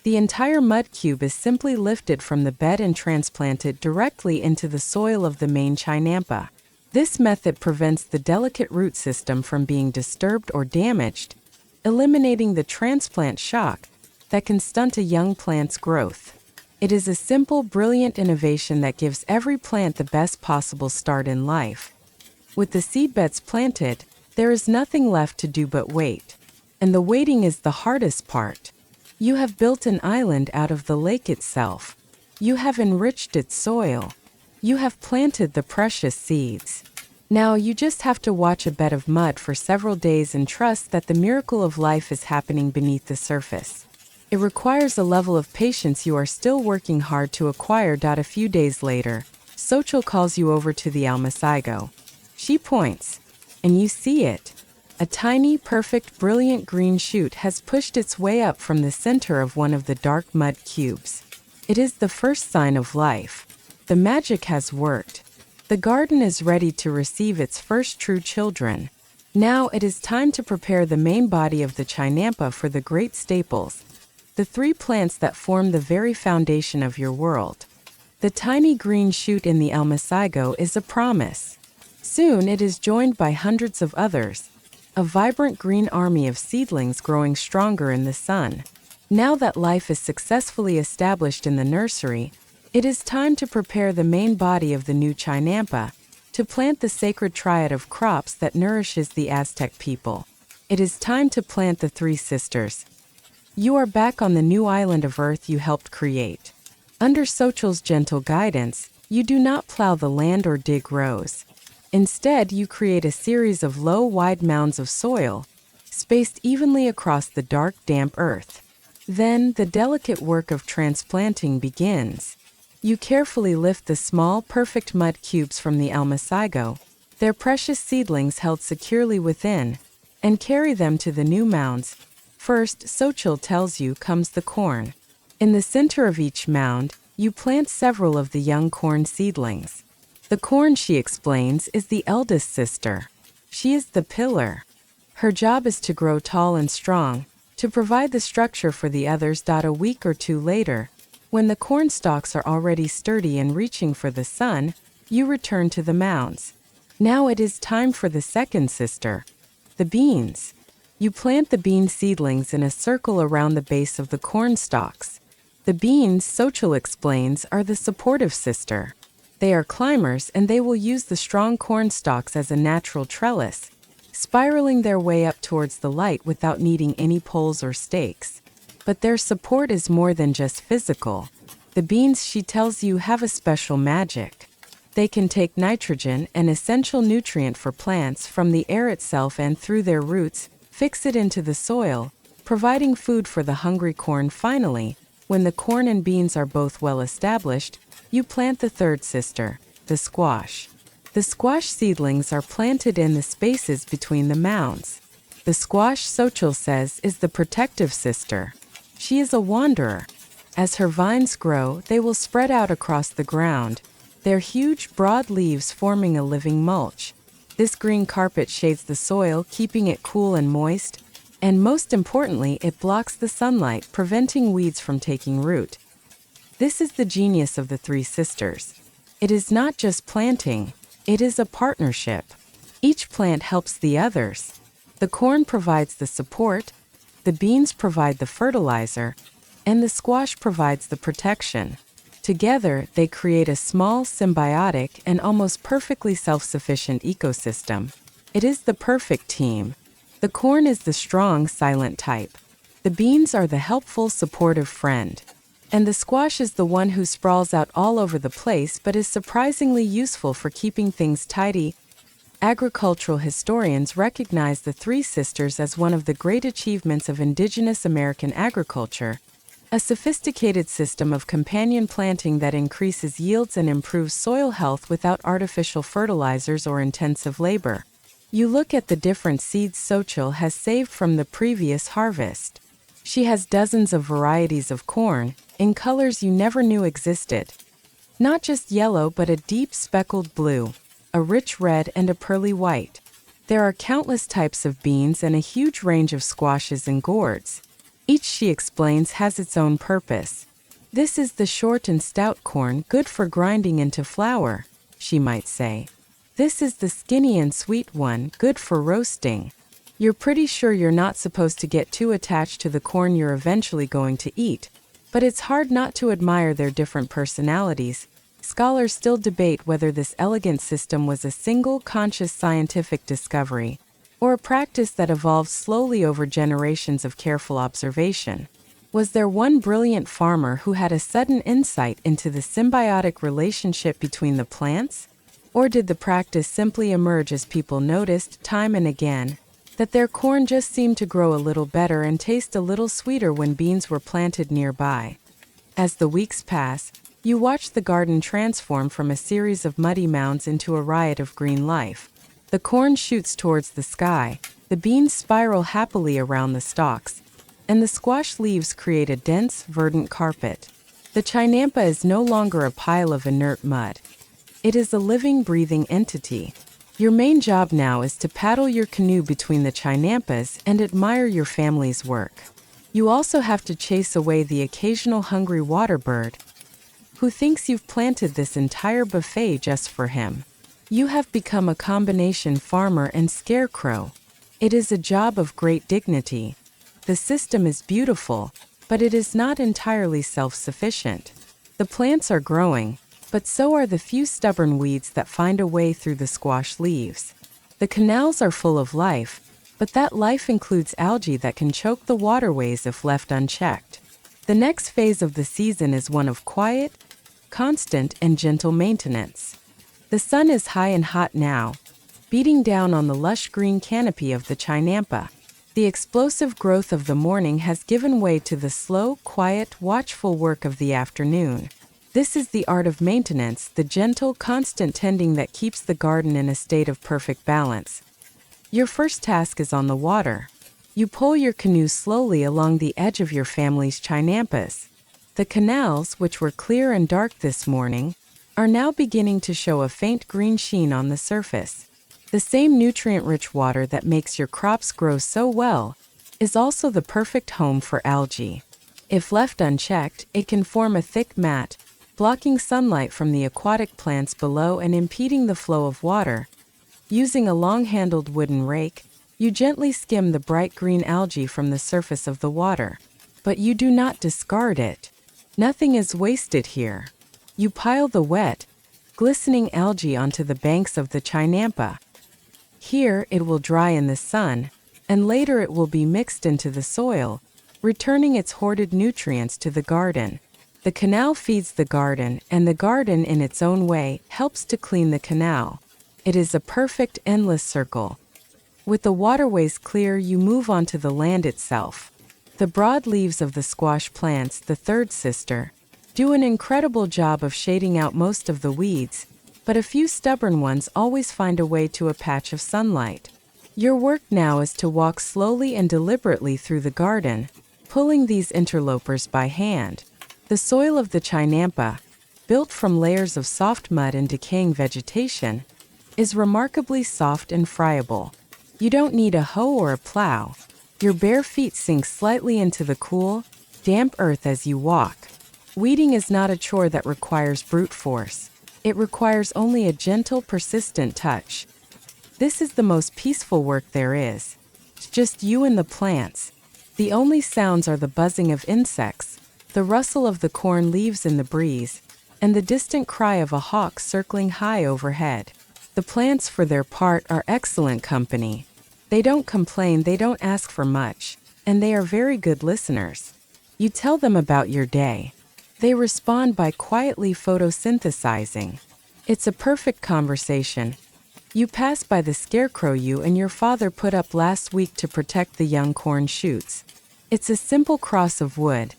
Speaker 1: the entire mud cube is simply lifted from the bed and transplanted directly into the soil of the main chinampa. This method prevents the delicate root system from being disturbed or damaged, eliminating the transplant shock that can stunt a young plant's growth. It is a simple, brilliant innovation that gives every plant the best possible start in life. With the seedbeds planted, there is nothing left to do but wait. And the waiting is the hardest part. You have built an island out of the lake itself. You have enriched its soil. You have planted the precious seeds. Now you just have to watch a bed of mud for several days and trust that the miracle of life is happening beneath the surface. It requires a level of patience you are still working hard to acquire. A few days later, Xochitl calls you over to the almacigo. She points, and you see it. A tiny, perfect, brilliant green shoot has pushed its way up from the center of one of the dark mud cubes. It is the first sign of life. The magic has worked. The garden is ready to receive its first true children. Now it is time to prepare the main body of the chinampa for the great staples, the three plants that form the very foundation of your world. The tiny green shoot in the almacigo is a promise. Soon it is joined by hundreds of others, a vibrant green army of seedlings growing stronger in the sun. Now that life is successfully established in the nursery, it is time to prepare the main body of the new chinampa, to plant the sacred triad of crops that nourishes the Aztec people. It is time to plant the three sisters. You are back on the new island of Earth you helped create. Under Xochitl's gentle guidance, you do not plow the land or dig rows. Instead, you create a series of low, wide mounds of soil, spaced evenly across the dark, damp earth. Then, the delicate work of transplanting begins. You carefully lift the small, perfect mud cubes from the almacigo, their precious seedlings held securely within, and carry them to the new mounds. First, Xochitl tells you, comes the corn. In the center of each mound, you plant several of the young corn seedlings. The corn, she explains, is the eldest sister. She is the pillar. Her job is to grow tall and strong, to provide the structure for the others. A week or two later, when the corn stalks are already sturdy and reaching for the sun, you return to the mounds. Now it is time for the second sister, the beans. You plant the bean seedlings in a circle around the base of the corn stalks. The beans, Xochitl explains, are the supportive sister. They are climbers and they will use the strong corn stalks as a natural trellis, spiraling their way up towards the light without needing any poles or stakes. But their support is more than just physical. The beans, she tells you, have a special magic. They can take nitrogen, an essential nutrient for plants, from the air itself and through their roots, fix it into the soil, providing food for the hungry corn. Finally, when the corn and beans are both well established, you plant the third sister, the squash. The squash seedlings are planted in the spaces between the mounds. The squash, Xochitl says, is the protective sister. She is a wanderer. As her vines grow, they will spread out across the ground, their huge, broad leaves forming a living mulch. This green carpet shades the soil, keeping it cool and moist, and most importantly, it blocks the sunlight, preventing weeds from taking root. This is the genius of the three sisters. It is not just planting, it is a partnership. Each plant helps the others. The corn provides the support, the beans provide the fertilizer, and the squash provides the protection. Together, they create a small, symbiotic, and almost perfectly self-sufficient ecosystem. It is the perfect team. The corn is the strong, silent type. The beans are the helpful, supportive friend. And the squash is the one who sprawls out all over the place but is surprisingly useful for keeping things tidy. Agricultural historians recognize the three sisters as one of the great achievements of indigenous American agriculture, a sophisticated system of companion planting that increases yields and improves soil health without artificial fertilizers or intensive labor. You look at the different seeds Xochitl has saved from the previous harvest. She has dozens of varieties of corn, in colors you never knew existed. Not just yellow but a deep speckled blue, a rich red and a pearly white. There are countless types of beans and a huge range of squashes and gourds. Each, she explains, has its own purpose. This is the short and stout corn, good for grinding into flour, she might say. This is the skinny and sweet one, good for roasting. You're pretty sure you're not supposed to get too attached to the corn you're eventually going to eat, but it's hard not to admire their different personalities. Scholars still debate whether this elegant system was a single conscious scientific discovery, or a practice that evolved slowly over generations of careful observation. Was there one brilliant farmer who had a sudden insight into the symbiotic relationship between the plants? Or did the practice simply emerge as people noticed, time and again, that their corn just seemed to grow a little better and taste a little sweeter when beans were planted nearby? As the weeks pass, you watch the garden transform from a series of muddy mounds into a riot of green life. The corn shoots towards the sky, the beans spiral happily around the stalks, and the squash leaves create a dense, verdant carpet. The chinampa is no longer a pile of inert mud. It is a living, breathing entity. Your main job now is to paddle your canoe between the chinampas and admire your family's work. You also have to chase away the occasional hungry water bird who thinks you've planted this entire buffet just for him. You have become a combination farmer and scarecrow. It is a job of great dignity. The system is beautiful, but it is not entirely self-sufficient. The plants are growing, but so are the few stubborn weeds that find a way through the squash leaves. The canals are full of life, but that life includes algae that can choke the waterways if left unchecked. The next phase of the season is one of quiet, constant, and gentle maintenance. The sun is high and hot now, beating down on the lush green canopy of the chinampa. The explosive growth of the morning has given way to the slow, quiet, watchful work of the afternoon. This is the art of maintenance, the gentle, constant tending that keeps the garden in a state of perfect balance. Your first task is on the water. You pull your canoe slowly along the edge of your family's chinampas. The canals, which were clear and dark this morning, are now beginning to show a faint green sheen on the surface. The same nutrient-rich water that makes your crops grow so well is also the perfect home for algae. If left unchecked, it can form a thick mat, blocking sunlight from the aquatic plants below and impeding the flow of water. Using a long-handled wooden rake, you gently skim the bright green algae from the surface of the water. But you do not discard it. Nothing is wasted here. You pile the wet, glistening algae onto the banks of the chinampa. Here it will dry in the sun, and later it will be mixed into the soil, returning its hoarded nutrients to the garden. The canal feeds the garden, and the garden in its own way helps to clean the canal. It is a perfect, endless circle. With the waterways clear, you move on to the land itself. The broad leaves of the squash plants, the third sister, do an incredible job of shading out most of the weeds, but a few stubborn ones always find a way to a patch of sunlight. Your work now is to walk slowly and deliberately through the garden, pulling these interlopers by hand. The soil of the chinampa, built from layers of soft mud and decaying vegetation, is remarkably soft and friable. You don't need a hoe or a plow. Your bare feet sink slightly into the cool, damp earth as you walk. Weeding is not a chore that requires brute force. It requires only a gentle, persistent touch. This is the most peaceful work there is. It's just you and the plants. The only sounds are the buzzing of insects, the rustle of the corn leaves in the breeze, and the distant cry of a hawk circling high overhead. The plants, for their part, are excellent company. They don't complain, they don't ask for much, and they are very good listeners. You tell them about your day. They respond by quietly photosynthesizing. It's a perfect conversation. You pass by the scarecrow you and your father put up last week to protect the young corn shoots. It's a simple cross of wood,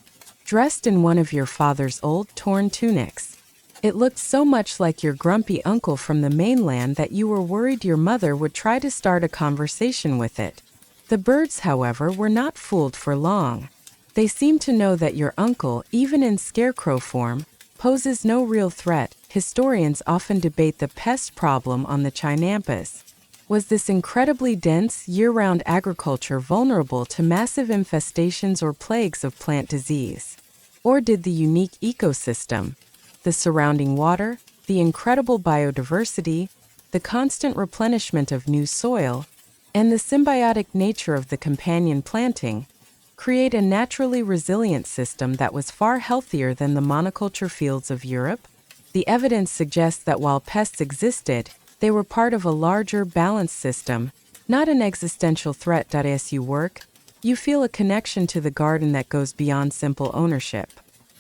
Speaker 1: dressed in one of your father's old, torn tunics. It looked so much like your grumpy uncle from the mainland that you were worried your mother would try to start a conversation with it. The birds, however, were not fooled for long. They seem to know that your uncle, even in scarecrow form, poses no real threat. Historians often debate the pest problem on the chinampas. Was this incredibly dense, year-round agriculture vulnerable to massive infestations or plagues of plant disease? Or did the unique ecosystem, the surrounding water, the incredible biodiversity, the constant replenishment of new soil, and the symbiotic nature of the companion planting, create a naturally resilient system that was far healthier than the monoculture fields of Europe? The evidence suggests that while pests existed, they were part of a larger, balanced system, not an existential threat. As you work, you feel a connection to the garden that goes beyond simple ownership.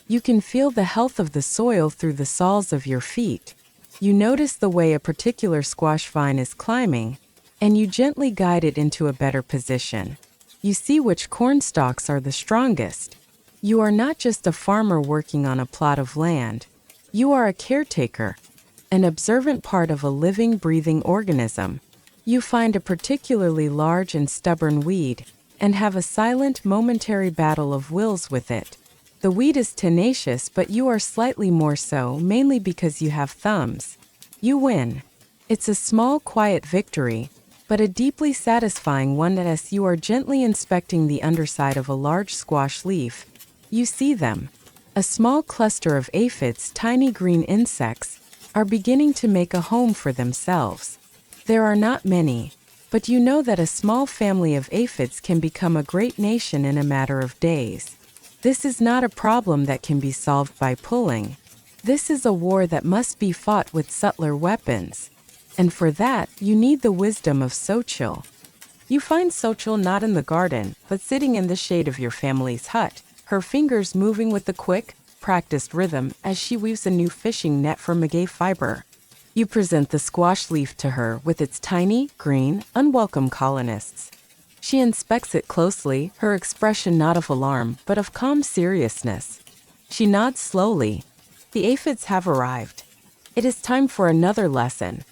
Speaker 1: You can feel the health of the soil through the soles of your feet. You notice the way a particular squash vine is climbing, and you gently guide it into a better position. You see which corn stalks are the strongest. You are not just a farmer working on a plot of land. You are a caretaker, an observant part of a living, breathing organism. You find a particularly large and stubborn weed, and have a silent, momentary battle of wills with it. The weed is tenacious, but you are slightly more so, mainly because you have thumbs. You win. It's a small, quiet victory, but a deeply satisfying one as you are gently inspecting the underside of a large squash leaf. You see them. A small cluster of aphids, tiny green insects, are beginning to make a home for themselves. There are not many, but you know that a small family of aphids can become a great nation in a matter of days. This is not a problem that can be solved by pulling. This is a war that must be fought with subtler weapons. And for that, you need the wisdom of Xochitl. You find Xochitl not in the garden, but sitting in the shade of your family's hut, her fingers moving with a quick, practiced rhythm as she weaves a new fishing net from maguey fiber. You present the squash leaf to her with its tiny, green, unwelcome colonists. She inspects it closely, her expression not of alarm, but of calm seriousness. She nods slowly. The aphids have arrived. It is time for another lesson.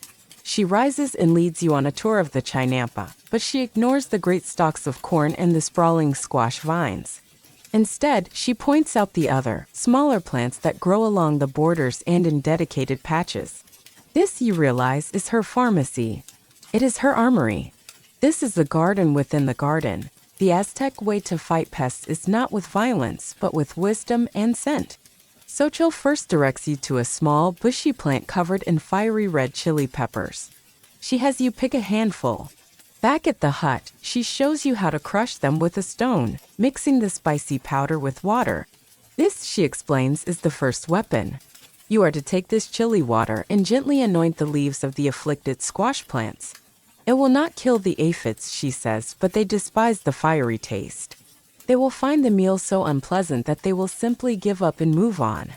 Speaker 1: She rises and leads you on a tour of the chinampa, but she ignores the great stalks of corn and the sprawling squash vines. Instead, she points out the other, smaller plants that grow along the borders and in dedicated patches. This, you realize, is her pharmacy. It is her armory. This is the garden within the garden. The Aztec way to fight pests is not with violence, but with wisdom and scent. Xochitl first directs you to a small, bushy plant covered in fiery red chili peppers. She has you pick a handful. Back at the hut, she shows you how to crush them with a stone, mixing the spicy powder with water. This, she explains, is the first weapon. You are to take this chili water and gently anoint the leaves of the afflicted squash plants. It will not kill the aphids, she says, but they despise the fiery taste. They will find the meal so unpleasant that they will simply give up and move on.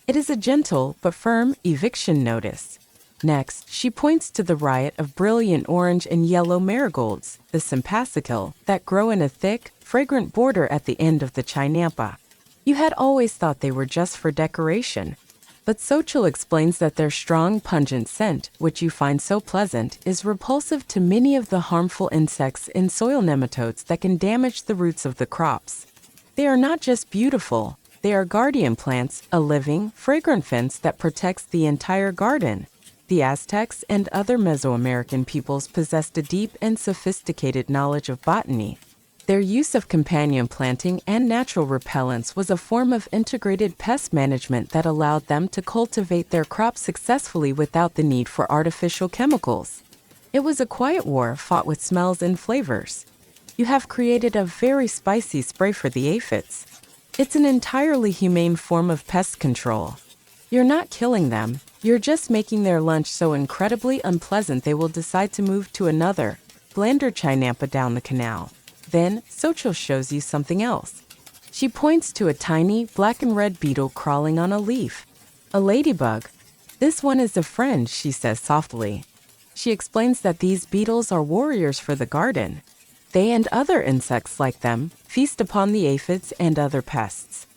Speaker 1: It is a gentle but firm eviction notice. Next, she points to the riot of brilliant orange and yellow marigolds, the simpasicle, that grow in a thick, fragrant border at the end of the chinampa. You had always thought they were just for decoration. But Xochitl explains that their strong, pungent scent, which you find so pleasant, is repulsive to many of the harmful insects and soil nematodes that can damage the roots of the crops. They are not just beautiful, they are guardian plants, a living, fragrant fence that protects the entire garden. The Aztecs and other Mesoamerican peoples possessed a deep and sophisticated knowledge of botany. Their use of companion planting and natural repellents was a form of integrated pest management that allowed them to cultivate their crops successfully without the need for artificial chemicals. It was a quiet war fought with smells and flavors. You have created a very spicy spray for the aphids. It's an entirely humane form of pest control. You're not killing them, you're just making their lunch so incredibly unpleasant they will decide to move to another, blander chinampa down the canal. Then, Xochitl shows you something else. She points to a tiny, black and red beetle crawling on a leaf. A ladybug. This one is a friend, she says softly. She explains that these beetles are warriors for the garden. They and other insects like them feast upon the aphids and other pests.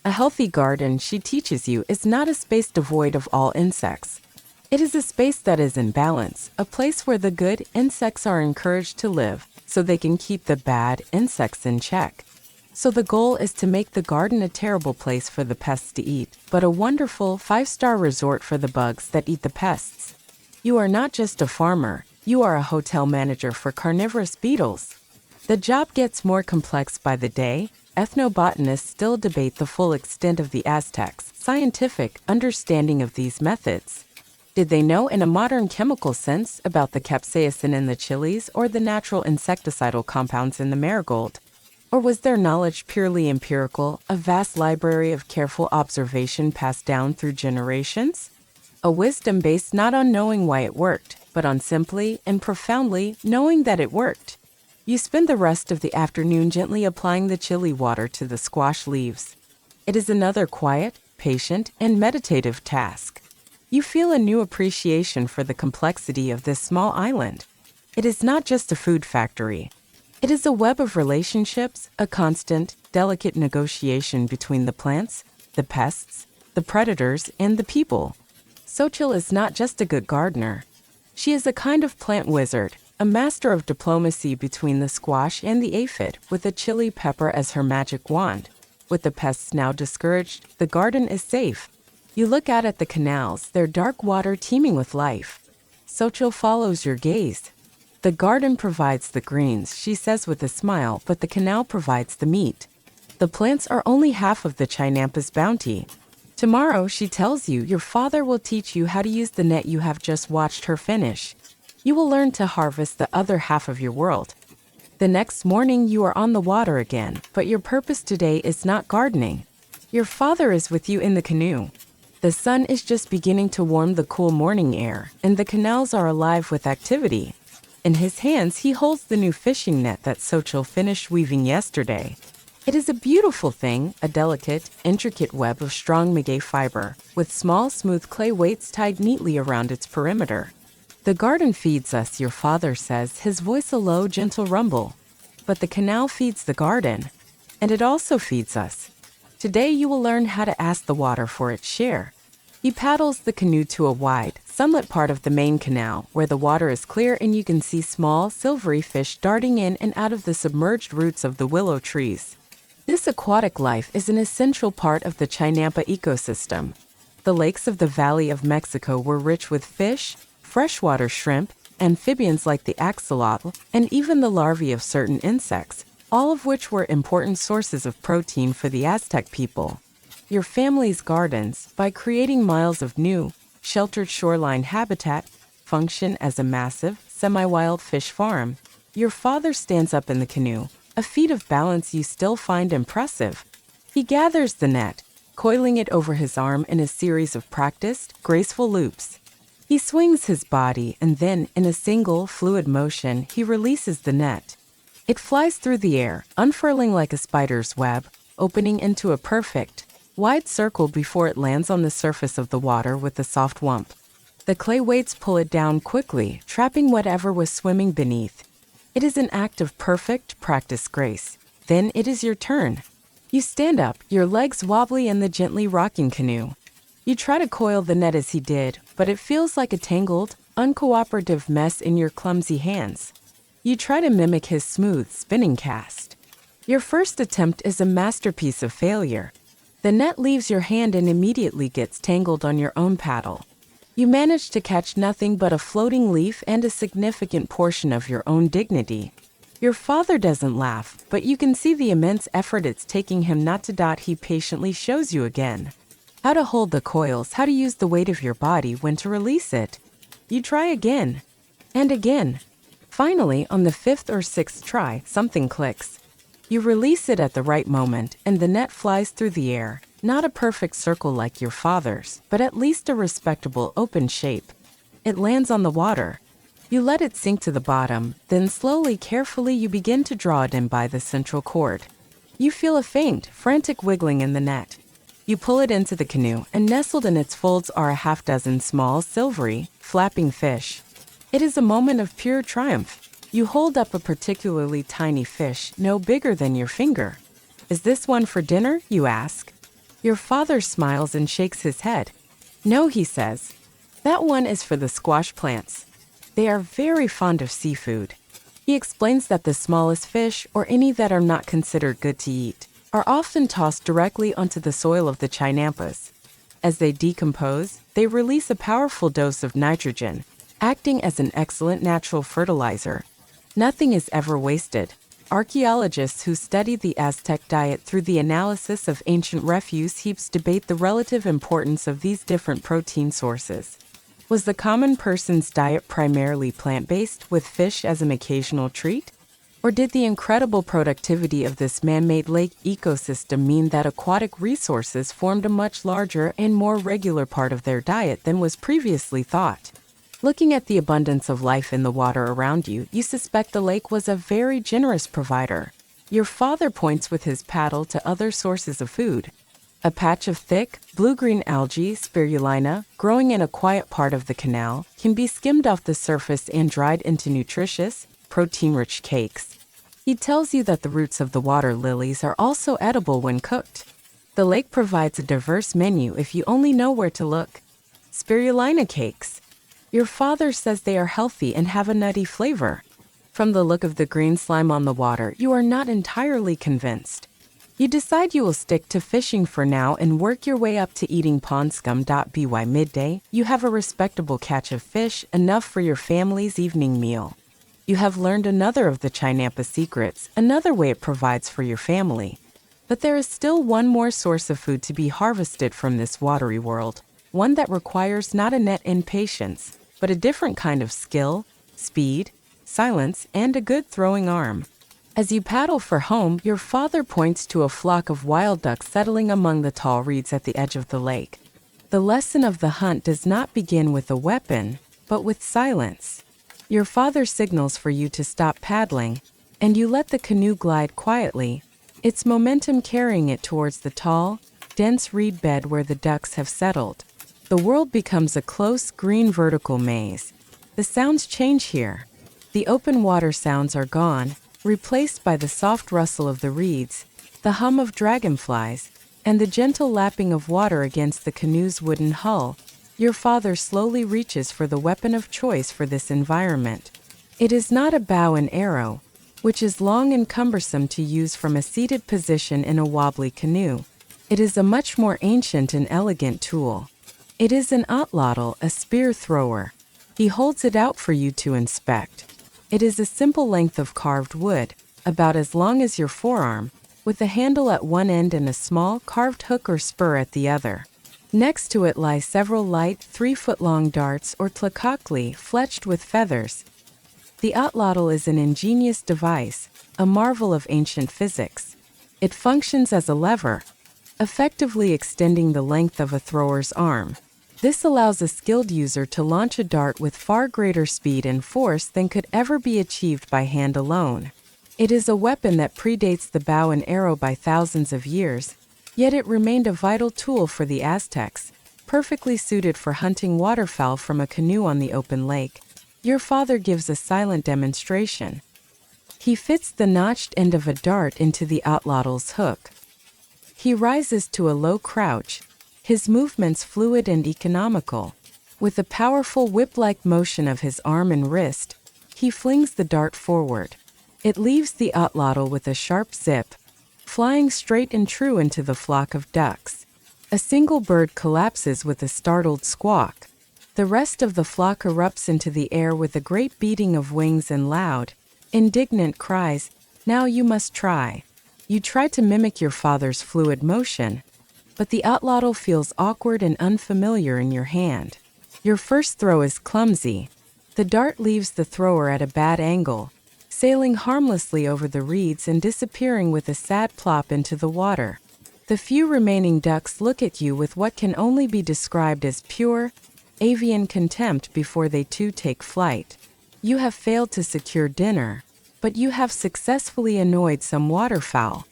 Speaker 1: A healthy garden, she teaches you, is not a space devoid of all insects. It is a space that is in balance, a place where the good insects are encouraged to live, so they can keep the bad insects in check. So the goal is to make the garden a terrible place for the pests to eat, but a wonderful 5-star resort for the bugs that eat the pests. You are not just a farmer, you are a hotel manager for carnivorous beetles. The job gets more complex by the day. Ethnobotanists still debate the full extent of the Aztecs' scientific understanding of these methods. Did they know in a modern chemical sense about the capsaicin in the chilies or the natural insecticidal compounds in the marigold? Or was their knowledge purely empirical, a vast library of careful observation passed down through generations? A wisdom based not on knowing why it worked, but on simply and profoundly knowing that it worked. You spend the rest of the afternoon gently applying the chili water to the squash leaves. It is another quiet, patient, and meditative task. You feel a new appreciation for the complexity of this small island. It is not just a food factory. It is a web of relationships, a constant, delicate negotiation between the plants, the pests, the predators, and the people. Xochitl is not just a good gardener. She is a kind of plant wizard, a master of diplomacy between the squash and the aphid, with a chili pepper as her magic wand. With the pests now discouraged, the garden is safe. You look out at the canals, their dark water teeming with life. Xochitl follows your gaze. The garden provides the greens, she says with a smile, but the canal provides the meat. The plants are only half of the Chinampa's bounty. Tomorrow, she tells you, your father will teach you how to use the net you have just watched her finish. You will learn to harvest the other half of your world. The next morning, you are on the water again, but your purpose today is not gardening. Your father is with you in the canoe. The sun is just beginning to warm the cool morning air, and the canals are alive with activity. In his hands, he holds the new fishing net that Xochitl finished weaving yesterday. It is a beautiful thing, a delicate, intricate web of strong maguey fiber, with small, smooth clay weights tied neatly around its perimeter. The garden feeds us, your father says, his voice a low, gentle rumble. But the canal feeds the garden, and it also feeds us. Today you will learn how to ask the water for its share. He paddles the canoe to a wide, sunlit part of the main canal, where the water is clear and you can see small, silvery fish darting in and out of the submerged roots of the willow trees. This aquatic life is an essential part of the Chinampa ecosystem. The lakes of the Valley of Mexico were rich with fish, freshwater shrimp, amphibians like the axolotl, and even the larvae of certain insects, all of which were important sources of protein for the Aztec people. Your family's gardens, by creating miles of new, sheltered shoreline habitat, function as a massive, semi-wild fish farm. Your father stands up in the canoe, a feat of balance you still find impressive. He gathers the net, coiling it over his arm in a series of practiced, graceful loops. He swings his body and then, in a single, fluid motion, he releases the net. It flies through the air, unfurling like a spider's web, opening into a perfect, wide circle before it lands on the surface of the water with a soft whump. The clay weights pull it down quickly, trapping whatever was swimming beneath. It is an act of perfect, practiced grace. Then it is your turn. You stand up, your legs wobbly in the gently rocking canoe. You try to coil the net as he did, but it feels like a tangled, uncooperative mess in your clumsy hands. You try to mimic his smooth, spinning cast. Your first attempt is a masterpiece of failure. The net leaves your hand and immediately gets tangled on your own paddle. You manage to catch nothing but a floating leaf and a significant portion of your own dignity. Your father doesn't laugh, but you can see the immense effort it's taking him not to. He patiently shows you again. How to hold the coils, how to use the weight of your body, when to release it. You try again, and again. Finally, on the fifth or sixth try, something clicks. You release it at the right moment, and the net flies through the air, not a perfect circle like your father's, but at least a respectable open shape. It lands on the water. You let it sink to the bottom, then slowly, carefully you begin to draw it in by the central cord. You feel a faint, frantic wiggling in the net. You pull it into the canoe, and nestled in its folds are a half-dozen small, silvery, flapping fish. It is a moment of pure triumph. You hold up a particularly tiny fish, no bigger than your finger. Is this one for dinner, you ask? Your father smiles and shakes his head. No, he says. That one is for the squash plants. They are very fond of seafood. He explains that the smallest fish, or any that are not considered good to eat, are often tossed directly onto the soil of the Chinampas. As they decompose, they release a powerful dose of nitrogen, acting as an excellent natural fertilizer. Nothing is ever wasted. Archaeologists who study the Aztec diet through the analysis of ancient refuse heaps debate the relative importance of these different protein sources. Was the common person's diet primarily plant-based, with fish as an occasional treat? Or did the incredible productivity of this man-made lake ecosystem mean that aquatic resources formed a much larger and more regular part of their diet than was previously thought? Looking at the abundance of life in the water around you, you suspect the lake was a very generous provider. Your father points with his paddle to other sources of food. A patch of thick, blue-green algae, spirulina, growing in a quiet part of the canal, can be skimmed off the surface and dried into nutritious, protein-rich cakes. He tells you that the roots of the water lilies are also edible when cooked. The lake provides a diverse menu if you only know where to look. Spirulina cakes. Your father says they are healthy and have a nutty flavor. From the look of the green slime on the water, you are not entirely convinced. You decide you will stick to fishing for now and work your way up to eating pond scum. By midday, you have a respectable catch of fish, enough for your family's evening meal. You have learned another of the Chinampa secrets, another way it provides for your family. But there is still one more source of food to be harvested from this watery world, one that requires not a net and patience, but a different kind of skill, speed, silence, and a good throwing arm. As you paddle for home, your father points to a flock of wild ducks settling among the tall reeds at the edge of the lake. The lesson of the hunt does not begin with a weapon, but with silence. Your father signals for you to stop paddling, and you let the canoe glide quietly, its momentum carrying it towards the tall, dense reed bed where the ducks have settled. The world becomes a close, green vertical maze. The sounds change here. The open water sounds are gone, replaced by the soft rustle of the reeds, the hum of dragonflies, and the gentle lapping of water against the canoe's wooden hull. Your father slowly reaches for the weapon of choice for this environment. It is not a bow and arrow, which is long and cumbersome to use from a seated position in a wobbly canoe. It is a much more ancient and elegant tool. It is an atlotl, a spear thrower. He holds it out for you to inspect. It is a simple length of carved wood, about as long as your forearm, with a handle at one end and a small, carved hook or spur at the other. Next to it lie several light, 3-foot-long darts or tlacocli fletched with feathers. The atlotl is an ingenious device, a marvel of ancient physics. It functions as a lever, effectively extending the length of a thrower's arm. This allows a skilled user to launch a dart with far greater speed and force than could ever be achieved by hand alone. It is a weapon that predates the bow and arrow by thousands of years, yet it remained a vital tool for the Aztecs, perfectly suited for hunting waterfowl from a canoe on the open lake. Your father gives a silent demonstration. He fits the notched end of a dart into the atlotl's hook. He rises to a low crouch, his movements fluid and economical. With a powerful whip-like motion of his arm and wrist, he flings the dart forward. It leaves the atlotl with a sharp zip, flying straight and true into the flock of ducks. A single bird collapses with a startled squawk. The rest of the flock erupts into the air with a great beating of wings and loud, indignant cries, "Now you must try." You try to mimic your father's fluid motion, but the atlotl feels awkward and unfamiliar in your hand. Your first throw is clumsy. The dart leaves the thrower at a bad angle, sailing harmlessly over the reeds and disappearing with a sad plop into the water. The few remaining ducks look at you with what can only be described as pure, avian contempt before they too take flight. You have failed to secure dinner, but you have successfully annoyed some waterfowl.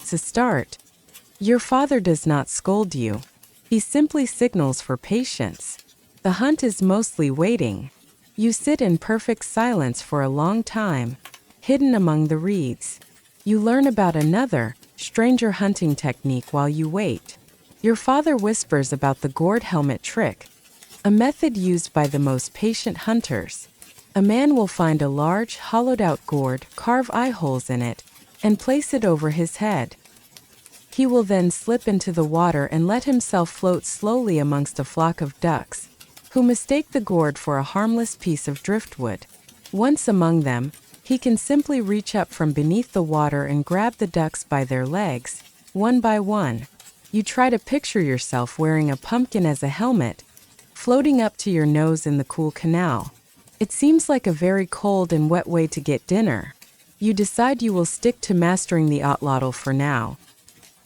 Speaker 1: To start, your father does not scold you. He simply signals for patience. The hunt is mostly waiting. You sit in perfect silence for a long time, hidden among the reeds. You learn about another, stranger hunting technique while you wait. Your father whispers about the gourd helmet trick, a method used by the most patient hunters. A man will find a large, hollowed-out gourd, carve eye holes in it, and place it over his head. He will then slip into the water and let himself float slowly amongst a flock of ducks, who mistake the gourd for a harmless piece of driftwood. Once among them, he can simply reach up from beneath the water and grab the ducks by their legs, one by one. You try to picture yourself wearing a pumpkin as a helmet, floating up to your nose in the cool canal. It seems like a very cold and wet way to get dinner. You decide you will stick to mastering the atlotl for now.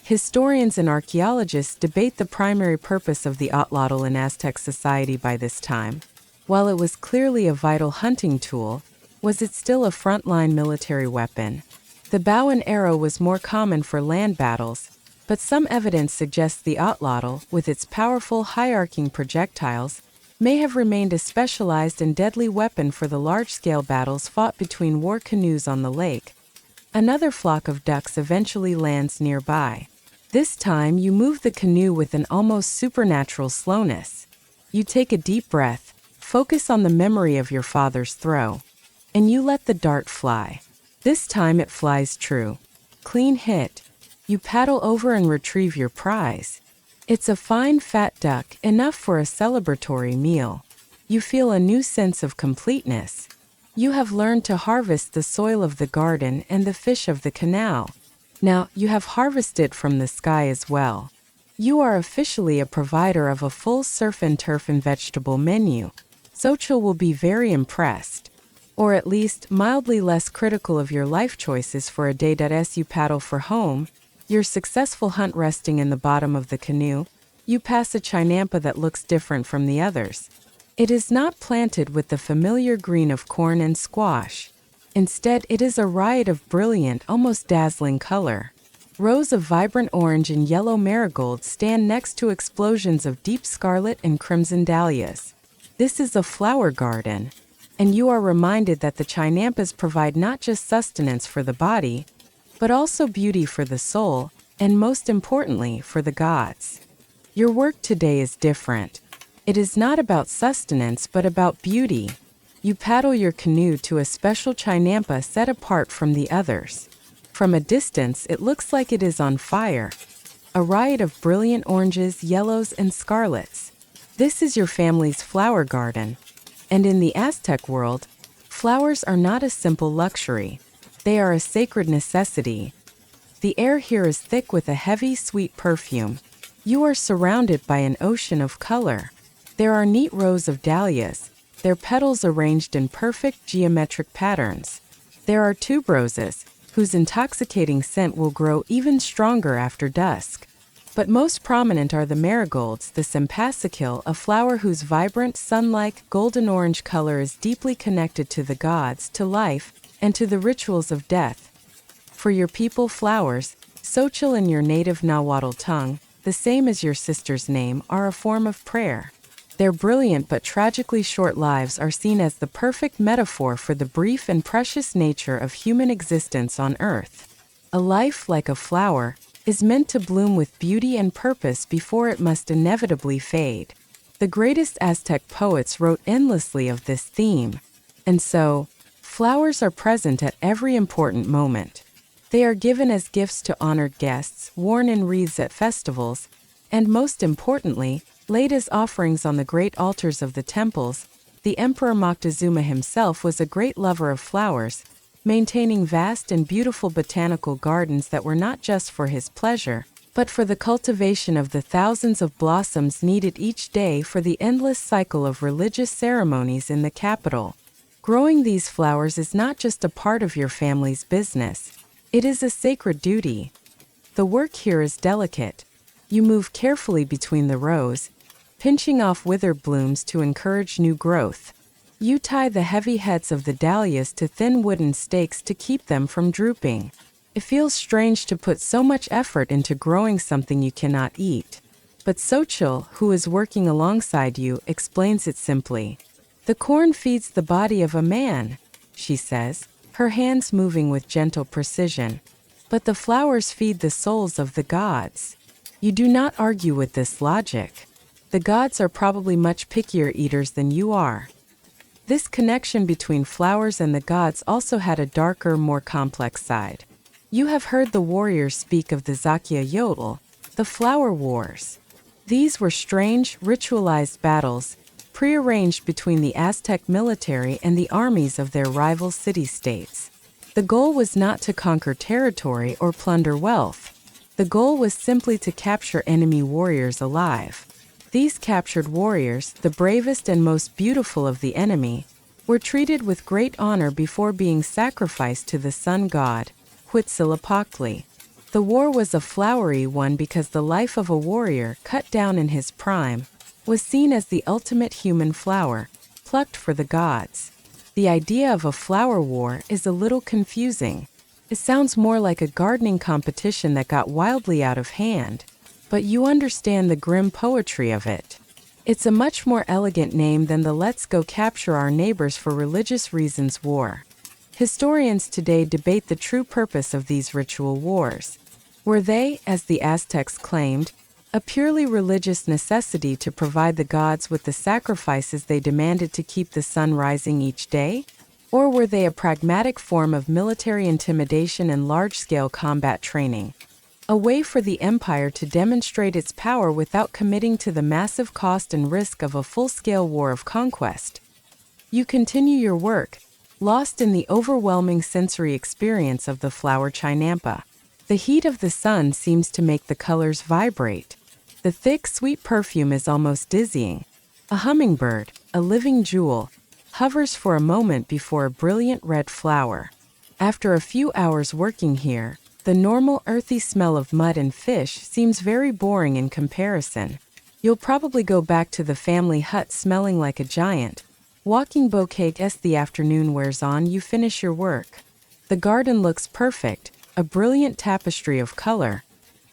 Speaker 1: Historians and archaeologists debate the primary purpose of the atlotl in Aztec society by this time. While it was clearly a vital hunting tool, was it still a frontline military weapon? The bow and arrow was more common for land battles, but some evidence suggests the atlotl, with its powerful high-arcing projectiles, may have remained a specialized and deadly weapon for the large-scale battles fought between war canoes on the lake. Another flock of ducks eventually lands nearby. This time, you move the canoe with an almost supernatural slowness. You take a deep breath, focus on the memory of your father's throw, and you let the dart fly. This time it flies true. Clean hit. You paddle over and retrieve your prize. It's a fine fat duck, enough for a celebratory meal. You feel a new sense of completeness. You have learned to harvest the soil of the garden and the fish of the canal. Now, you have harvested from the sky as well. You are officially a provider of a full surf and turf and vegetable menu. Xochitl will be very impressed, or at least mildly less critical of your life choices for a day. As you paddle for home, your successful hunt resting in the bottom of the canoe, you pass a chinampa that looks different from the others. It is not planted with the familiar green of corn and squash. Instead, it is a riot of brilliant, almost dazzling color. Rows of vibrant orange and yellow marigolds stand next to explosions of deep scarlet and crimson dahlias. This is a flower garden, and you are reminded that the chinampas provide not just sustenance for the body, but also beauty for the soul, and most importantly, for the gods. Your work today is different. It is not about sustenance, but about beauty. You paddle your canoe to a special chinampa set apart from the others. From a distance, it looks like it is on fire. A riot of brilliant oranges, yellows, and scarlets. This is your family's flower garden. And in the Aztec world, flowers are not a simple luxury. They are a sacred necessity. The air here is thick with a heavy, sweet perfume. You are surrounded by an ocean of color. There are neat rows of dahlias, their petals arranged in perfect geometric patterns. There are tuberoses, whose intoxicating scent will grow even stronger after dusk. But most prominent are the marigolds, the Sempasichil, a flower whose vibrant, sun-like, golden-orange color is deeply connected to the gods, to life, and to the rituals of death. For your people, flowers, Xochitl in your native Nahuatl tongue, the same as your sister's name, are a form of prayer. Their brilliant but tragically short lives are seen as the perfect metaphor for the brief and precious nature of human existence on Earth. A life, like a flower, is meant to bloom with beauty and purpose before it must inevitably fade. The greatest Aztec poets wrote endlessly of this theme. And so, flowers are present at every important moment. They are given as gifts to honored guests, worn in wreaths at festivals, and most importantly, laid as offerings on the great altars of the temples. The Emperor Moctezuma himself was a great lover of flowers, maintaining vast and beautiful botanical gardens that were not just for his pleasure, but for the cultivation of the thousands of blossoms needed each day for the endless cycle of religious ceremonies in the capital. Growing these flowers is not just a part of your family's business. It is a sacred duty. The work here is delicate. You move carefully between the rows, pinching off withered blooms to encourage new growth. You tie the heavy heads of the dahlias to thin wooden stakes to keep them from drooping. It feels strange to put so much effort into growing something you cannot eat. But Xochitl, who is working alongside you, explains it simply. The corn feeds the body of a man, she says, her hands moving with gentle precision. But the flowers feed the souls of the gods. You do not argue with this logic. The gods are probably much pickier eaters than you are. This connection between flowers and the gods also had a darker, more complex side. You have heard the warriors speak of the Zacyatl, the flower wars. These were strange, ritualized battles, prearranged between the Aztec military and the armies of their rival city-states. The goal was not to conquer territory or plunder wealth. The goal was simply to capture enemy warriors alive. These captured warriors, the bravest and most beautiful of the enemy, were treated with great honor before being sacrificed to the sun god, Huitzilopochtli. The war was a flowery one because the life of a warrior, cut down in his prime, was seen as the ultimate human flower, plucked for the gods. The idea of a flower war is a little confusing. It sounds more like a gardening competition that got wildly out of hand, but you understand the grim poetry of it. It's a much more elegant name than the let's go capture our neighbors for religious reasons war. Historians today debate the true purpose of these ritual wars. Were they, as the Aztecs claimed, a purely religious necessity to provide the gods with the sacrifices they demanded to keep the sun rising each day? Or were they a pragmatic form of military intimidation and large-scale combat training? a way for the empire to demonstrate its power without committing to the massive cost and risk of a full-scale war of conquest. You continue your work, lost in the overwhelming sensory experience of the flower chinampa. The heat of the sun seems to make the colors vibrate. The thick, sweet perfume is almost dizzying. A hummingbird, a living jewel, hovers for a moment before a brilliant red flower. After a few hours working here, the normal earthy smell of mud and fish seems very boring in comparison. You'll probably go back to the family hut smelling like a giant, walking bouquet as the afternoon wears on. You finish your work. The garden looks perfect, a brilliant tapestry of color,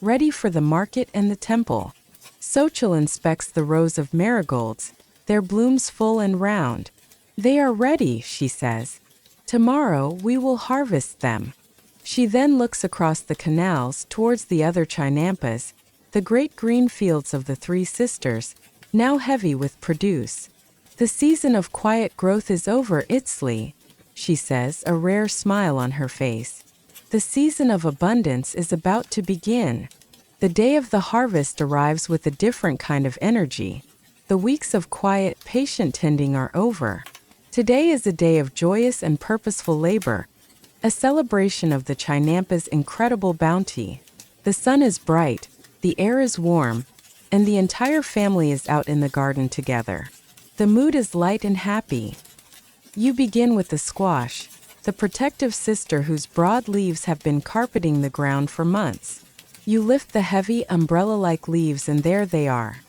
Speaker 1: ready for the market and the temple. Xochitl inspects the rows of marigolds, their blooms full and round. They are ready, she says. Tomorrow we will harvest them. She then looks across the canals towards the other chinampas, the great green fields of the Three Sisters, now heavy with produce. The season of quiet growth is over, Itzli, she says, a rare smile on her face. The season of abundance is about to begin. The day of the harvest arrives with a different kind of energy. The weeks of quiet, patient tending are over. Today is a day of joyous and purposeful labor, a celebration of the chinampa's incredible bounty. The sun is bright, the air is warm, and the entire family is out in the garden together. The mood is light and happy. You begin with the squash, the protective sister whose broad leaves have been carpeting the ground for months. You lift the heavy umbrella-like leaves and there they are.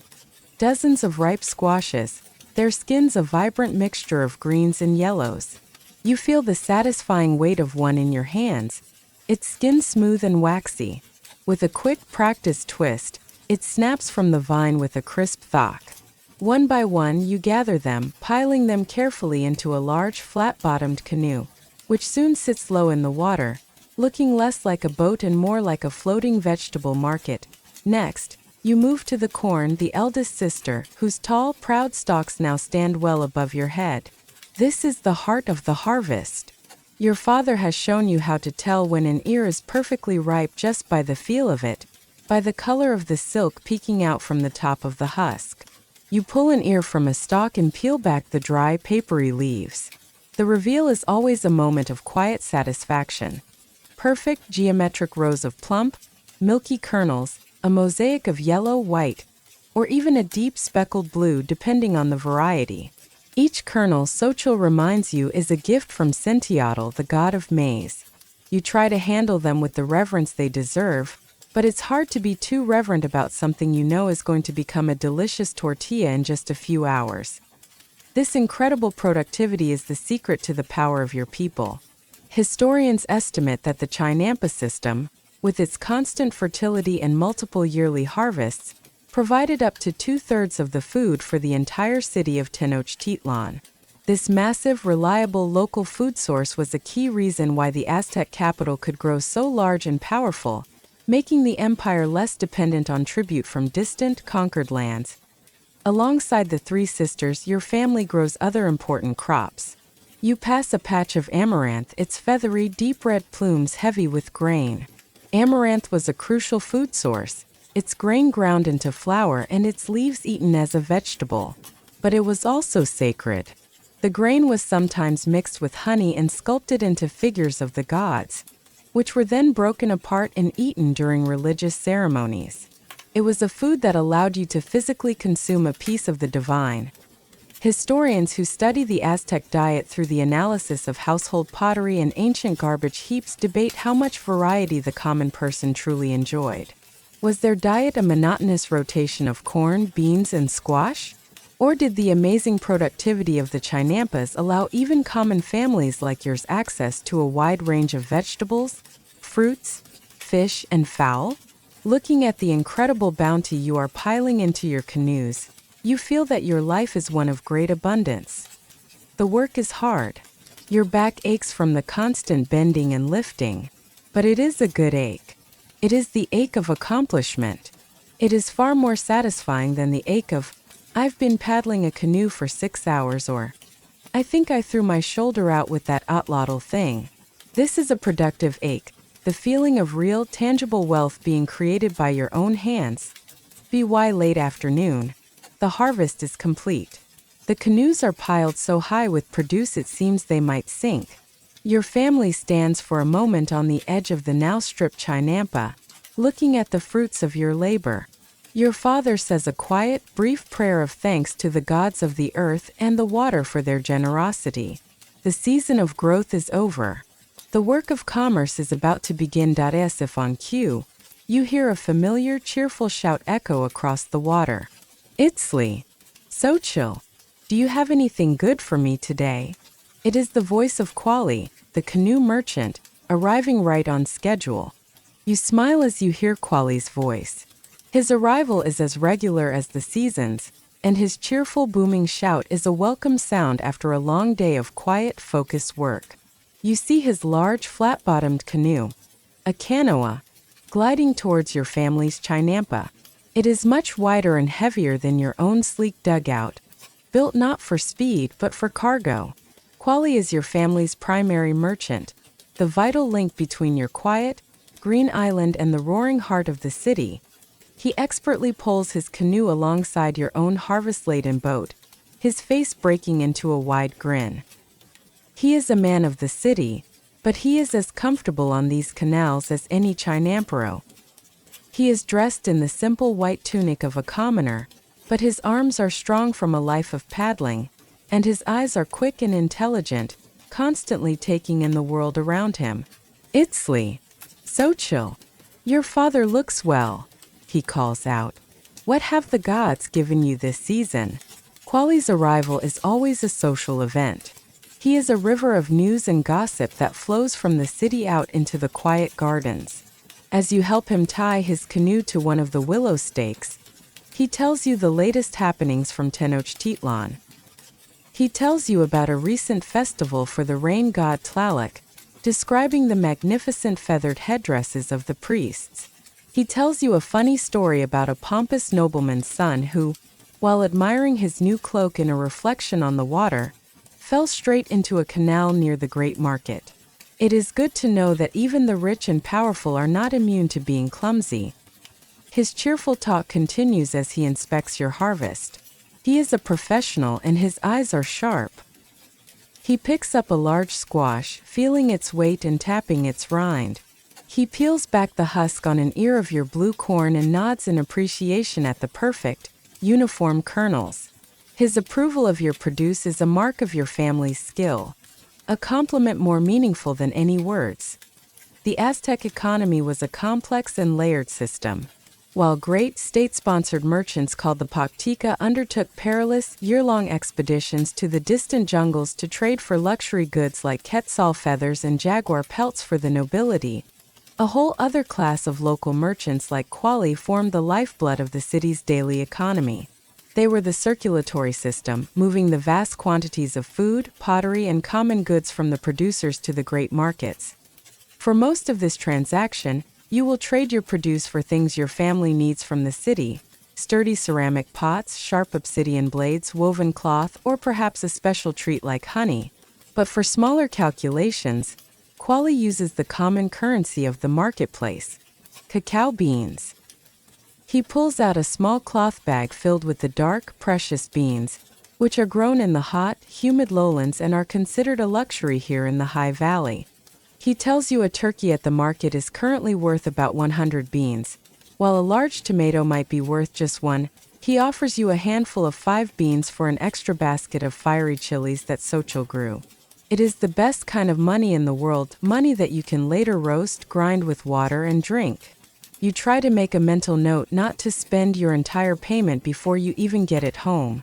Speaker 1: Dozens of ripe squashes, their skins a vibrant mixture of greens and yellows. You feel the satisfying weight of one in your hands, its skin smooth and waxy. With a quick practiced twist, it snaps from the vine with a crisp thwack. One by one you gather them, piling them carefully into a large flat-bottomed canoe, which soon sits low in the water, looking less like a boat and more like a floating vegetable market. Next, you move to the corn, the eldest sister, whose tall, proud stalks now stand well above your head. This is the heart of the harvest. Your father has shown you how to tell when an ear is perfectly ripe just by the feel of it, by the color of the silk peeking out from the top of the husk. You pull an ear from a stalk and peel back the dry, papery leaves. The reveal is always a moment of quiet satisfaction. Perfect geometric rows of plump, milky kernels, a mosaic of yellow, white, or even a deep speckled blue depending on the variety. Each kernel, Xochitl reminds you, is a gift from Sentiatl, the god of maize. You try to handle them with the reverence they deserve, but it's hard to be too reverent about something you know is going to become a delicious tortilla in just a few hours. This incredible productivity is the secret to the power of your people. Historians estimate that the chinampa system, with its constant fertility and multiple yearly harvests, provided up to 2/3 of the food for the entire city of Tenochtitlan. This massive, reliable local food source was a key reason why the Aztec capital could grow so large and powerful, making the empire less dependent on tribute from distant, conquered lands. Alongside the Three Sisters, your family grows other important crops. You pass a patch of amaranth, its feathery, deep red plumes heavy with grain. Amaranth was a crucial food source, its grain ground into flour and its leaves eaten as a vegetable. But it was also sacred. The grain was sometimes mixed with honey and sculpted into figures of the gods, which were then broken apart and eaten during religious ceremonies. It was a food that allowed you to physically consume a piece of the divine. Historians who study the Aztec diet through the analysis of household pottery and ancient garbage heaps debate how much variety the common person truly enjoyed. Was their diet a monotonous rotation of corn, beans, and squash? Or did the amazing productivity of the chinampas allow even common families like yours access to a wide range of vegetables, fruits, fish, and fowl? Looking at the incredible bounty you are piling into your canoes, you feel that your life is one of great abundance. The work is hard. Your back aches from the constant bending and lifting, but it is a good ache. It is the ache of accomplishment. It is far more satisfying than the ache of, I've been paddling a canoe for 6 hours, or I think I threw my shoulder out with that otlotl thing. This is a productive ache, the feeling of real, tangible wealth being created by your own hands. By late afternoon, the harvest is complete. The canoes are piled so high with produce it seems they might sink. Your family stands for a moment on the edge of the now-stripped chinampa, looking at the fruits of your labor. Your father says a quiet, brief prayer of thanks to the gods of the earth and the water for their generosity. The season of growth is over. The work of commerce is about to begin. As if on cue, you hear a familiar, cheerful shout echo across the water. Itzli. So chill. Do you have anything good for me today? It is the voice of Quali, the canoe merchant, arriving right on schedule. You smile as you hear Quali's voice. His arrival is as regular as the seasons, and his cheerful booming shout is a welcome sound after a long day of quiet, focused work. You see his large, flat-bottomed canoe, a canoa, gliding towards your family's chinampa. It is much wider and heavier than your own sleek dugout, built not for speed but for cargo. Quali is your family's primary merchant, the vital link between your quiet, green island and the roaring heart of the city. He expertly pulls his canoe alongside your own harvest-laden boat, his face breaking into a wide grin. He is a man of the city, but he is as comfortable on these canals as any Chinampero. He is dressed in the simple white tunic of a commoner, but his arms are strong from a life of paddling, and his eyes are quick and intelligent, constantly taking in the world around him. Itzli. So chill. Your father looks well, he calls out. What have the gods given you this season? Quali's arrival is always a social event. He is a river of news and gossip that flows from the city out into the quiet gardens. As you help him tie his canoe to one of the willow stakes, he tells you the latest happenings from Tenochtitlan. He tells you about a recent festival for the rain god Tlaloc, describing the magnificent feathered headdresses of the priests. He tells you a funny story about a pompous nobleman's son who, while admiring his new cloak in a reflection on the water, fell straight into a canal near the great market. It is good to know that even the rich and powerful are not immune to being clumsy. His cheerful talk continues as he inspects your harvest. He is a professional and his eyes are sharp. He picks up a large squash, feeling its weight and tapping its rind. He peels back the husk on an ear of your blue corn and nods in appreciation at the perfect, uniform kernels. His approval of your produce is a mark of your family's skill, a compliment more meaningful than any words. The Aztec economy was a complex and layered system. While great state-sponsored merchants called the Pactica undertook perilous, year-long expeditions to the distant jungles to trade for luxury goods like quetzal feathers and jaguar pelts for the nobility, a whole other class of local merchants like Quali formed the lifeblood of the city's daily economy. They were the circulatory system, moving the vast quantities of food, pottery, and common goods from the producers to the great markets. For most of this transaction, you will trade your produce for things your family needs from the city: sturdy ceramic pots, sharp obsidian blades, woven cloth, or perhaps a special treat like honey. But for smaller calculations, Quali uses the common currency of the marketplace: cacao beans. He pulls out a small cloth bag filled with the dark, precious beans, which are grown in the hot, humid lowlands and are considered a luxury here in the High Valley. He tells you a turkey at the market is currently worth about 100 beans. While a large tomato might be worth just one, he offers you a handful of 5 beans for an extra basket of fiery chilies that Xochitl grew. It is the best kind of money in the world, money that you can later roast, grind with water, and drink. You try to make a mental note not to spend your entire payment before you even get it home.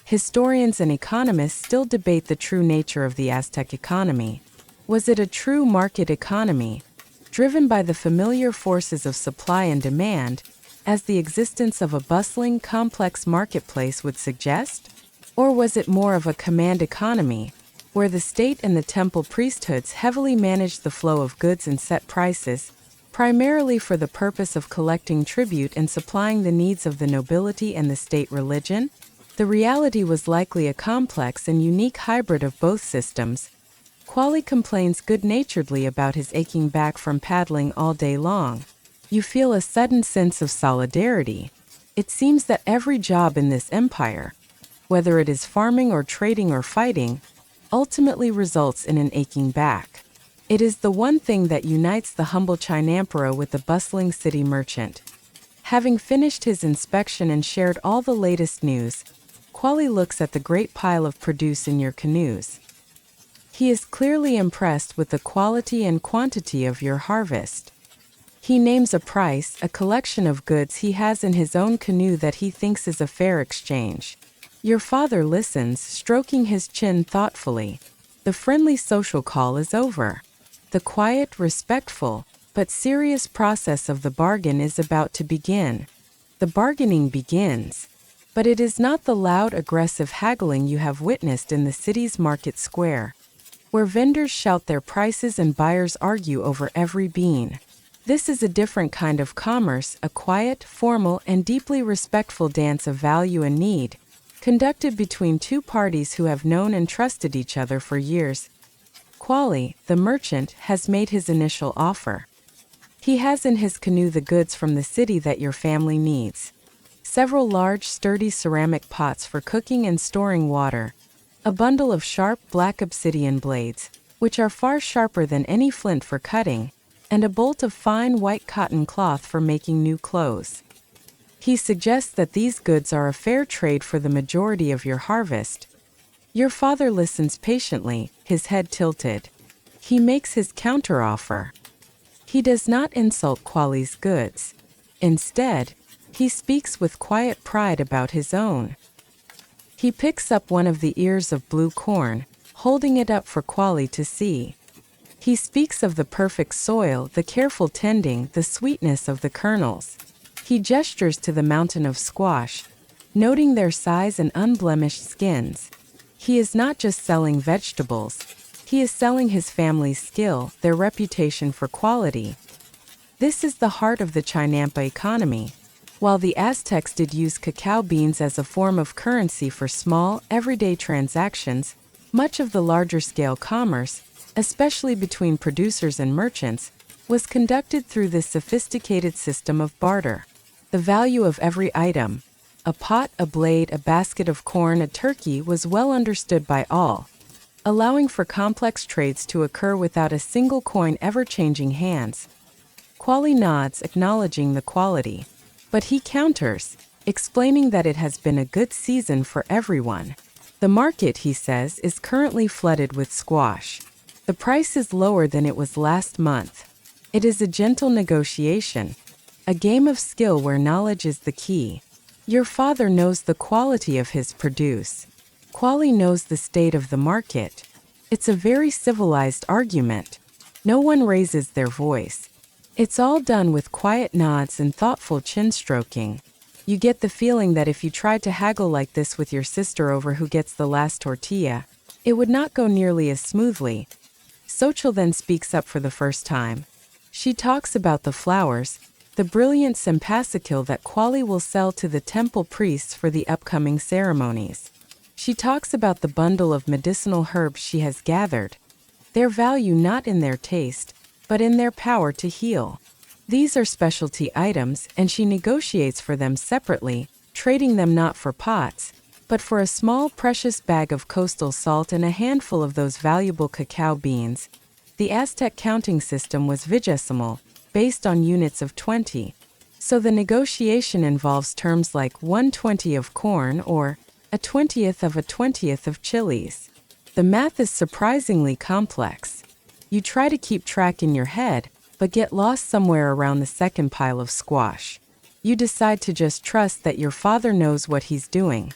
Speaker 1: Historians and economists still debate the true nature of the Aztec economy. Was it a true market economy, driven by the familiar forces of supply and demand, as the existence of a bustling, complex marketplace would suggest? Or was it more of a command economy, where the state and the temple priesthoods heavily managed the flow of goods and set prices, primarily for the purpose of collecting tribute and supplying the needs of the nobility and the state religion? The reality was likely a complex and unique hybrid of both systems, Quali complains good-naturedly about his aching back from paddling all day long. You feel a sudden sense of solidarity. It seems that every job in this empire, whether it is farming or trading or fighting, ultimately results in an aching back. It is the one thing that unites the humble Chinampara with the bustling city merchant. Having finished his inspection and shared all the latest news, Quali looks at the great pile of produce in your canoes. He is clearly impressed with the quality and quantity of your harvest. He names a price, a collection of goods he has in his own canoe that he thinks is a fair exchange. Your father listens, stroking his chin thoughtfully. The friendly social call is over. The quiet, respectful, but serious process of the bargain is about to begin. The bargaining begins. But it is not the loud, aggressive haggling you have witnessed in the city's market square, where vendors shout their prices and buyers argue over every bean. This is a different kind of commerce, a quiet, formal, and deeply respectful dance of value and need, conducted between two parties who have known and trusted each other for years. Quali, the merchant, has made his initial offer. He has in his canoe the goods from the city that your family needs. Several large, sturdy ceramic pots for cooking and storing water, a bundle of sharp, black obsidian blades, which are far sharper than any flint for cutting, and a bolt of fine white cotton cloth for making new clothes. He suggests that these goods are a fair trade for the majority of your harvest. Your father listens patiently, his head tilted. He makes his counteroffer. He does not insult Quali's goods. Instead, he speaks with quiet pride about his own. He picks up one of the ears of blue corn, holding it up for Quali to see. He speaks of the perfect soil, the careful tending, the sweetness of the kernels. He gestures to the mountain of squash, noting their size and unblemished skins. He is not just selling vegetables. He is selling his family's skill, their reputation for quality. This is the heart of the Chinampa economy. While the Aztecs did use cacao beans as a form of currency for small, everyday transactions, much of the larger-scale commerce, especially between producers and merchants, was conducted through this sophisticated system of barter. The value of every item, a pot, a blade, a basket of corn, a turkey, was well understood by all, allowing for complex trades to occur without a single coin ever changing hands. Quali nods, acknowledging the quality. But he counters, explaining that it has been a good season for everyone. The market, he says, is currently flooded with squash. The price is lower than it was last month. It is a gentle negotiation, a game of skill where knowledge is the key. Your father knows the quality of his produce. Quali knows the state of the market. It's a very civilized argument. No one raises their voice. It's all done with quiet nods and thoughtful chin-stroking. You get the feeling that if you tried to haggle like this with your sister over who gets the last tortilla, it would not go nearly as smoothly. Xochitl then speaks up for the first time. She talks about the flowers, the brilliant sempacicil that Quali will sell to the temple priests for the upcoming ceremonies. She talks about the bundle of medicinal herbs she has gathered, their value not in their taste, but in their power to heal. These are specialty items, and she negotiates for them separately, trading them not for pots, but for a small precious bag of coastal salt and a handful of those valuable cacao beans. The Aztec counting system was vigesimal, based on units of 20. So the negotiation involves terms like 1/20 of corn or a 20th of a 20th of chilies. The math is surprisingly complex. You try to keep track in your head, but get lost somewhere around the second pile of squash. You decide to just trust that your father knows what he's doing.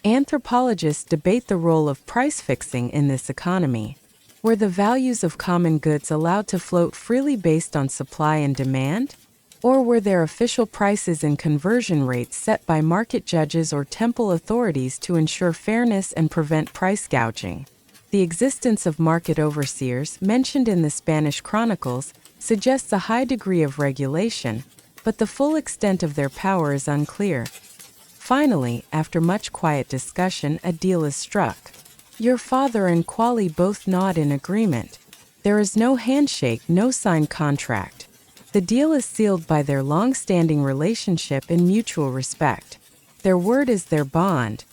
Speaker 1: Anthropologists debate the role of price fixing in this economy. Were the values of common goods allowed to float freely based on supply and demand? Or were there official prices and conversion rates set by market judges or temple authorities to ensure fairness and prevent price gouging? The existence of market overseers, mentioned in the Spanish chronicles, suggests a high degree of regulation, but the full extent of their power is unclear. Finally, after much quiet discussion, a deal is struck. Your father and Quali both nod in agreement. There is no handshake, no signed contract. The deal is sealed by their long-standing relationship and mutual respect. Their word is their bond.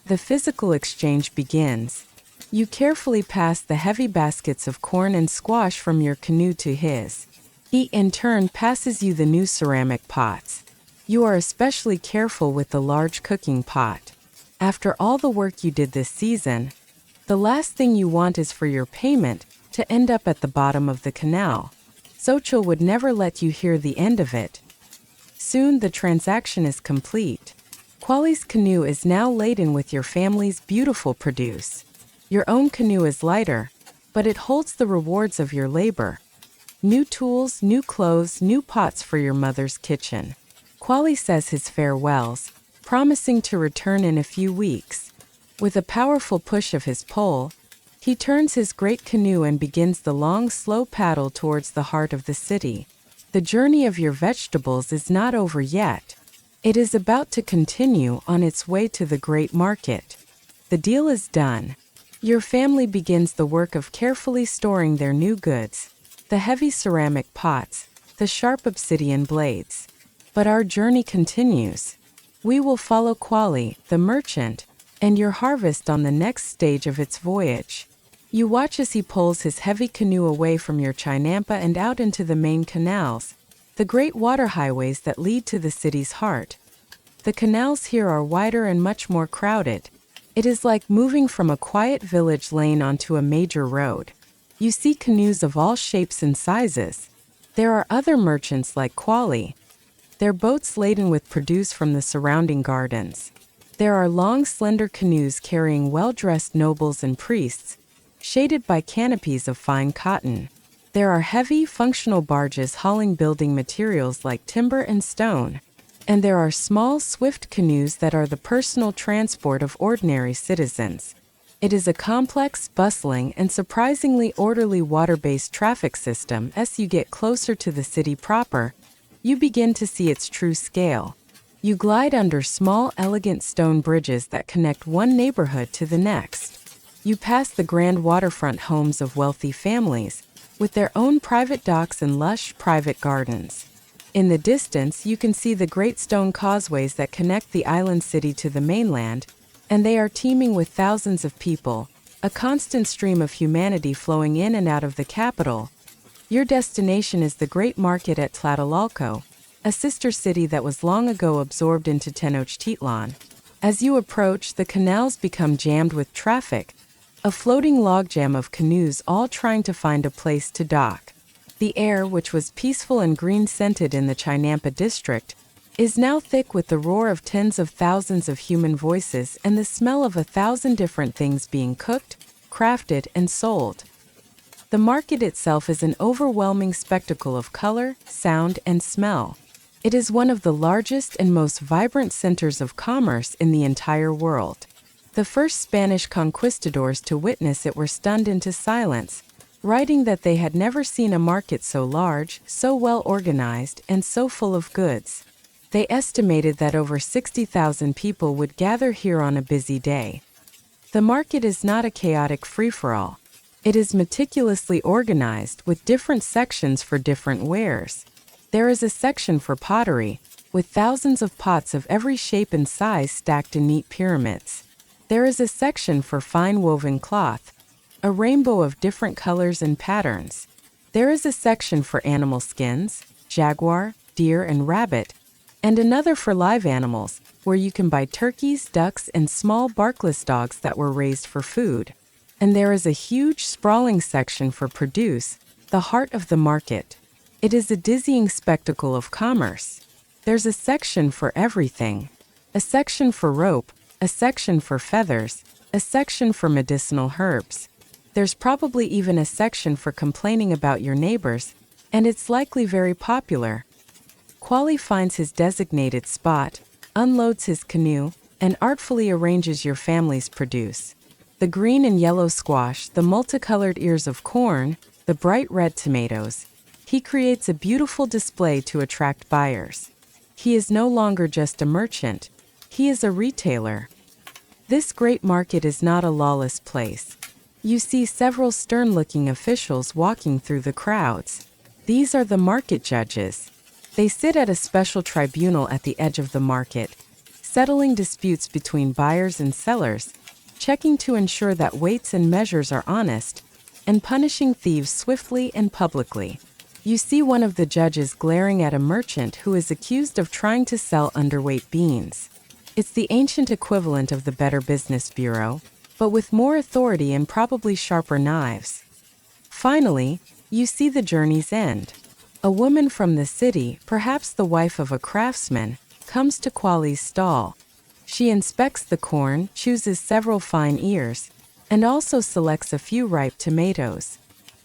Speaker 1: The physical exchange begins. You carefully pass the heavy baskets of corn and squash from your canoe to his. He, in turn, passes you the new ceramic pots. You are especially careful with the large cooking pot. After all the work you did this season, the last thing you want is for your payment to end up at the bottom of the canal. Xochitl would never let you hear the end of it. Soon the transaction is complete. Quali's canoe is now laden with your family's beautiful produce. Your own canoe is lighter, but it holds the rewards of your labor. New tools, new clothes, new pots for your mother's kitchen. Quali says his farewells, promising to return in a few weeks. With a powerful push of his pole, he turns his great canoe and begins the long, slow paddle towards the heart of the city. The journey of your vegetables is not over yet. It is about to continue on its way to the great market. The deal is done. Your family begins the work of carefully storing their new goods, the heavy ceramic pots, the sharp obsidian blades. But our journey continues. We will follow Quali, the merchant, and your harvest on the next stage of its voyage. You watch as he pulls his heavy canoe away from your chinampa and out into the main canals, the great water highways that lead to the city's heart. The canals here are wider and much more crowded. It is like moving from a quiet village lane onto a major road. You see canoes of all shapes and sizes. There are other merchants like Quali. Their boats laden with produce from the surrounding gardens. There are long, slender canoes carrying well-dressed nobles and priests, shaded by canopies of fine cotton. There are heavy, functional barges hauling building materials like timber and stone. And there are small, swift canoes that are the personal transport of ordinary citizens. It is a complex, bustling, and surprisingly orderly water-based traffic system. As you get closer to the city proper, you begin to see its true scale. You glide under small, elegant stone bridges that connect one neighborhood to the next. You pass the grand waterfront homes of wealthy families, with their own private docks and lush, private gardens. In the distance, you can see the great stone causeways that connect the island city to the mainland, and they are teeming with thousands of people, a constant stream of humanity flowing in and out of the capital. Your destination is the great market at Tlatelolco, a sister city that was long ago absorbed into Tenochtitlan. As you approach, the canals become jammed with traffic, a floating logjam of canoes all trying to find a place to dock. The air, which was peaceful and green-scented in the Chinampa district, is now thick with the roar of tens of thousands of human voices and the smell of 1,000 different things being cooked, crafted, and sold. The market itself is an overwhelming spectacle of color, sound, and smell. It is one of the largest and most vibrant centers of commerce in the entire world. The first Spanish conquistadors to witness it were stunned into silence, writing that they had never seen a market so large, so well organized, and so full of goods. They estimated that over 60,000 people would gather here on a busy day. The market is not a chaotic free-for-all. It is meticulously organized with different sections for different wares. There is a section for pottery, with thousands of pots of every shape and size stacked in neat pyramids. There is a section for fine woven cloth, a rainbow of different colors and patterns. There is a section for animal skins, jaguar, deer, and rabbit, and another for live animals, where you can buy turkeys, ducks, and small barkless dogs that were raised for food. And there is a huge, sprawling section for produce, the heart of the market. It is a dizzying spectacle of commerce. There's a section for everything. A section for rope, a section for feathers, a section for medicinal herbs. There's probably even a section for complaining about your neighbors, and it's likely very popular. Quali finds his designated spot, unloads his canoe, and artfully arranges your family's produce. The green and yellow squash, the multicolored ears of corn, the bright red tomatoes. He creates a beautiful display to attract buyers. He is no longer just a merchant. He is a retailer. This great market is not a lawless place. You see several stern-looking officials walking through the crowds. These are the market judges. They sit at a special tribunal at the edge of the market, settling disputes between buyers and sellers, checking to ensure that weights and measures are honest, and punishing thieves swiftly and publicly. You see one of the judges glaring at a merchant who is accused of trying to sell underweight beans. It's the ancient equivalent of the Better Business Bureau, but with more authority and probably sharper knives. Finally, you see the journey's end. A woman from the city, perhaps the wife of a craftsman, comes to Quali's stall. She inspects the corn, chooses several fine ears, and also selects a few ripe tomatoes.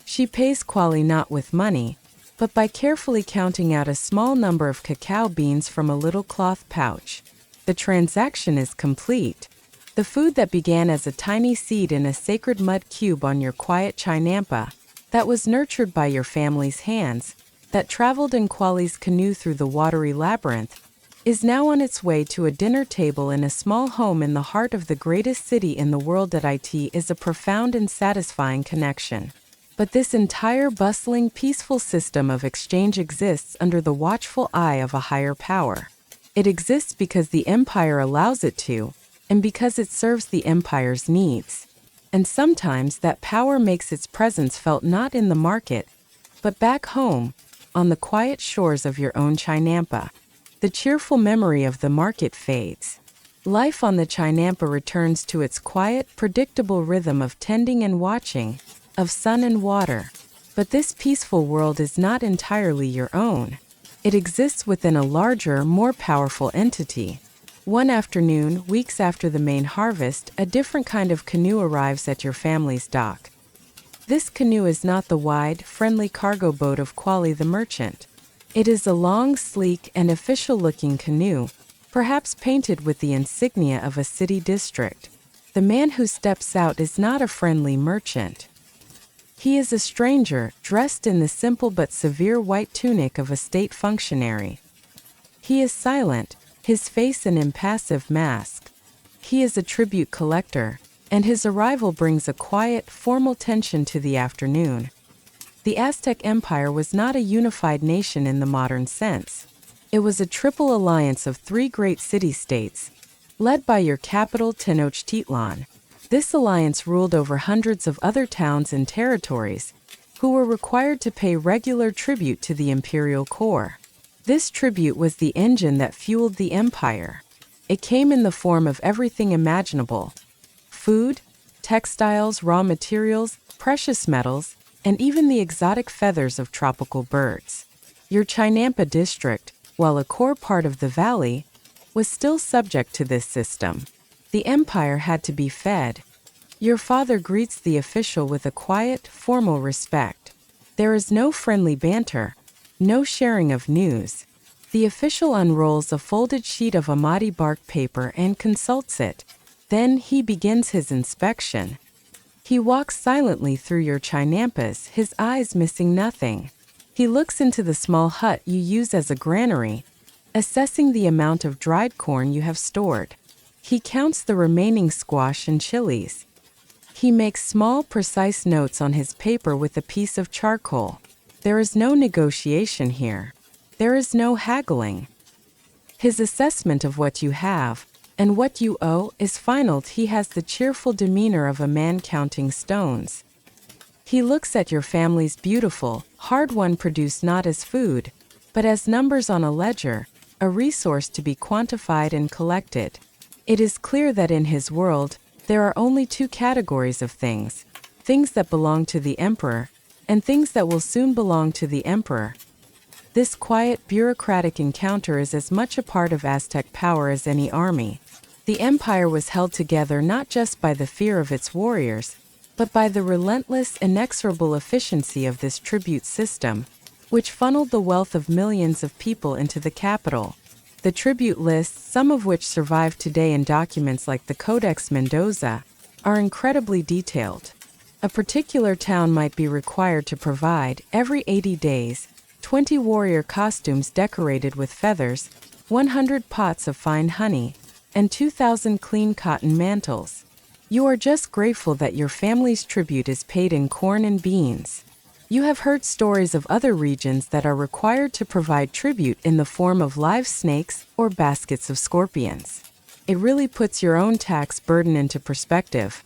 Speaker 1: She pays Quali not with money, but by carefully counting out a small number of cacao beans from a little cloth pouch. The transaction is complete. The food that began as a tiny seed in a sacred mud cube on your quiet chinampa, that was nurtured by your family's hands, that traveled in Quali's canoe through the watery labyrinth, is now on its way to a dinner table in a small home in the heart of the greatest city in the world. It is a profound and satisfying connection. But this entire bustling, peaceful system of exchange exists under the watchful eye of a higher power. It exists because the empire allows it to, and because it serves the empire's needs. And sometimes that power makes its presence felt not in the market, but back home, on the quiet shores of your own chinampa. The cheerful memory of the market fades. Life on the chinampa returns to its quiet, predictable rhythm of tending and watching, of sun and water. But this peaceful world is not entirely your own. It exists within a larger, more powerful entity. One afternoon, weeks after the main harvest, a different kind of canoe arrives at your family's dock. This canoe is not the wide, friendly cargo boat of Quali the merchant. It is a long, sleek, and official-looking canoe, perhaps painted with the insignia of a city district. The man who steps out is not a friendly merchant. He is a stranger, dressed in the simple but severe white tunic of a state functionary. He is silent, his face an impassive mask. He is a tribute collector, and his arrival brings a quiet, formal tension to the afternoon. The Aztec Empire was not a unified nation in the modern sense. It was a triple alliance of three great city-states, led by your capital Tenochtitlan. This alliance ruled over hundreds of other towns and territories, who were required to pay regular tribute to the imperial core. This tribute was the engine that fueled the empire. It came in the form of everything imaginable: food, textiles, raw materials, precious metals, and even the exotic feathers of tropical birds. Your Chinampa district, while a core part of the valley, was still subject to this system. The empire had to be fed. Your father greets the official with a quiet, formal respect. There is no friendly banter, no sharing of news. The official unrolls a folded sheet of Amati bark paper and consults it. Then he begins his inspection. He walks silently through your chinampas, his eyes missing nothing. He looks into the small hut you use as a granary, assessing the amount of dried corn you have stored. He counts the remaining squash and chilies. He makes small, precise notes on his paper with a piece of charcoal. There is no negotiation here. There is no haggling. His assessment of what you have and what you owe is final. He has the cheerful demeanor of a man counting stones. He looks at your family's beautiful, hard-won produce not as food, but as numbers on a ledger, a resource to be quantified and collected. It is clear that in his world, there are only two categories of things: things that belong to the emperor, and things that will soon belong to the emperor. This quiet, bureaucratic encounter is as much a part of Aztec power as any army. The empire was held together not just by the fear of its warriors, but by the relentless, inexorable efficiency of this tribute system, which funneled the wealth of millions of people into the capital. The tribute lists, some of which survive today in documents like the Codex Mendoza, are incredibly detailed. A particular town might be required to provide, every 80 days, 20 warrior costumes decorated with feathers, 100 pots of fine honey, and 2,000 clean cotton mantles. You are just grateful that your family's tribute is paid in corn and beans. You have heard stories of other regions that are required to provide tribute in the form of live snakes or baskets of scorpions. It really puts your own tax burden into perspective.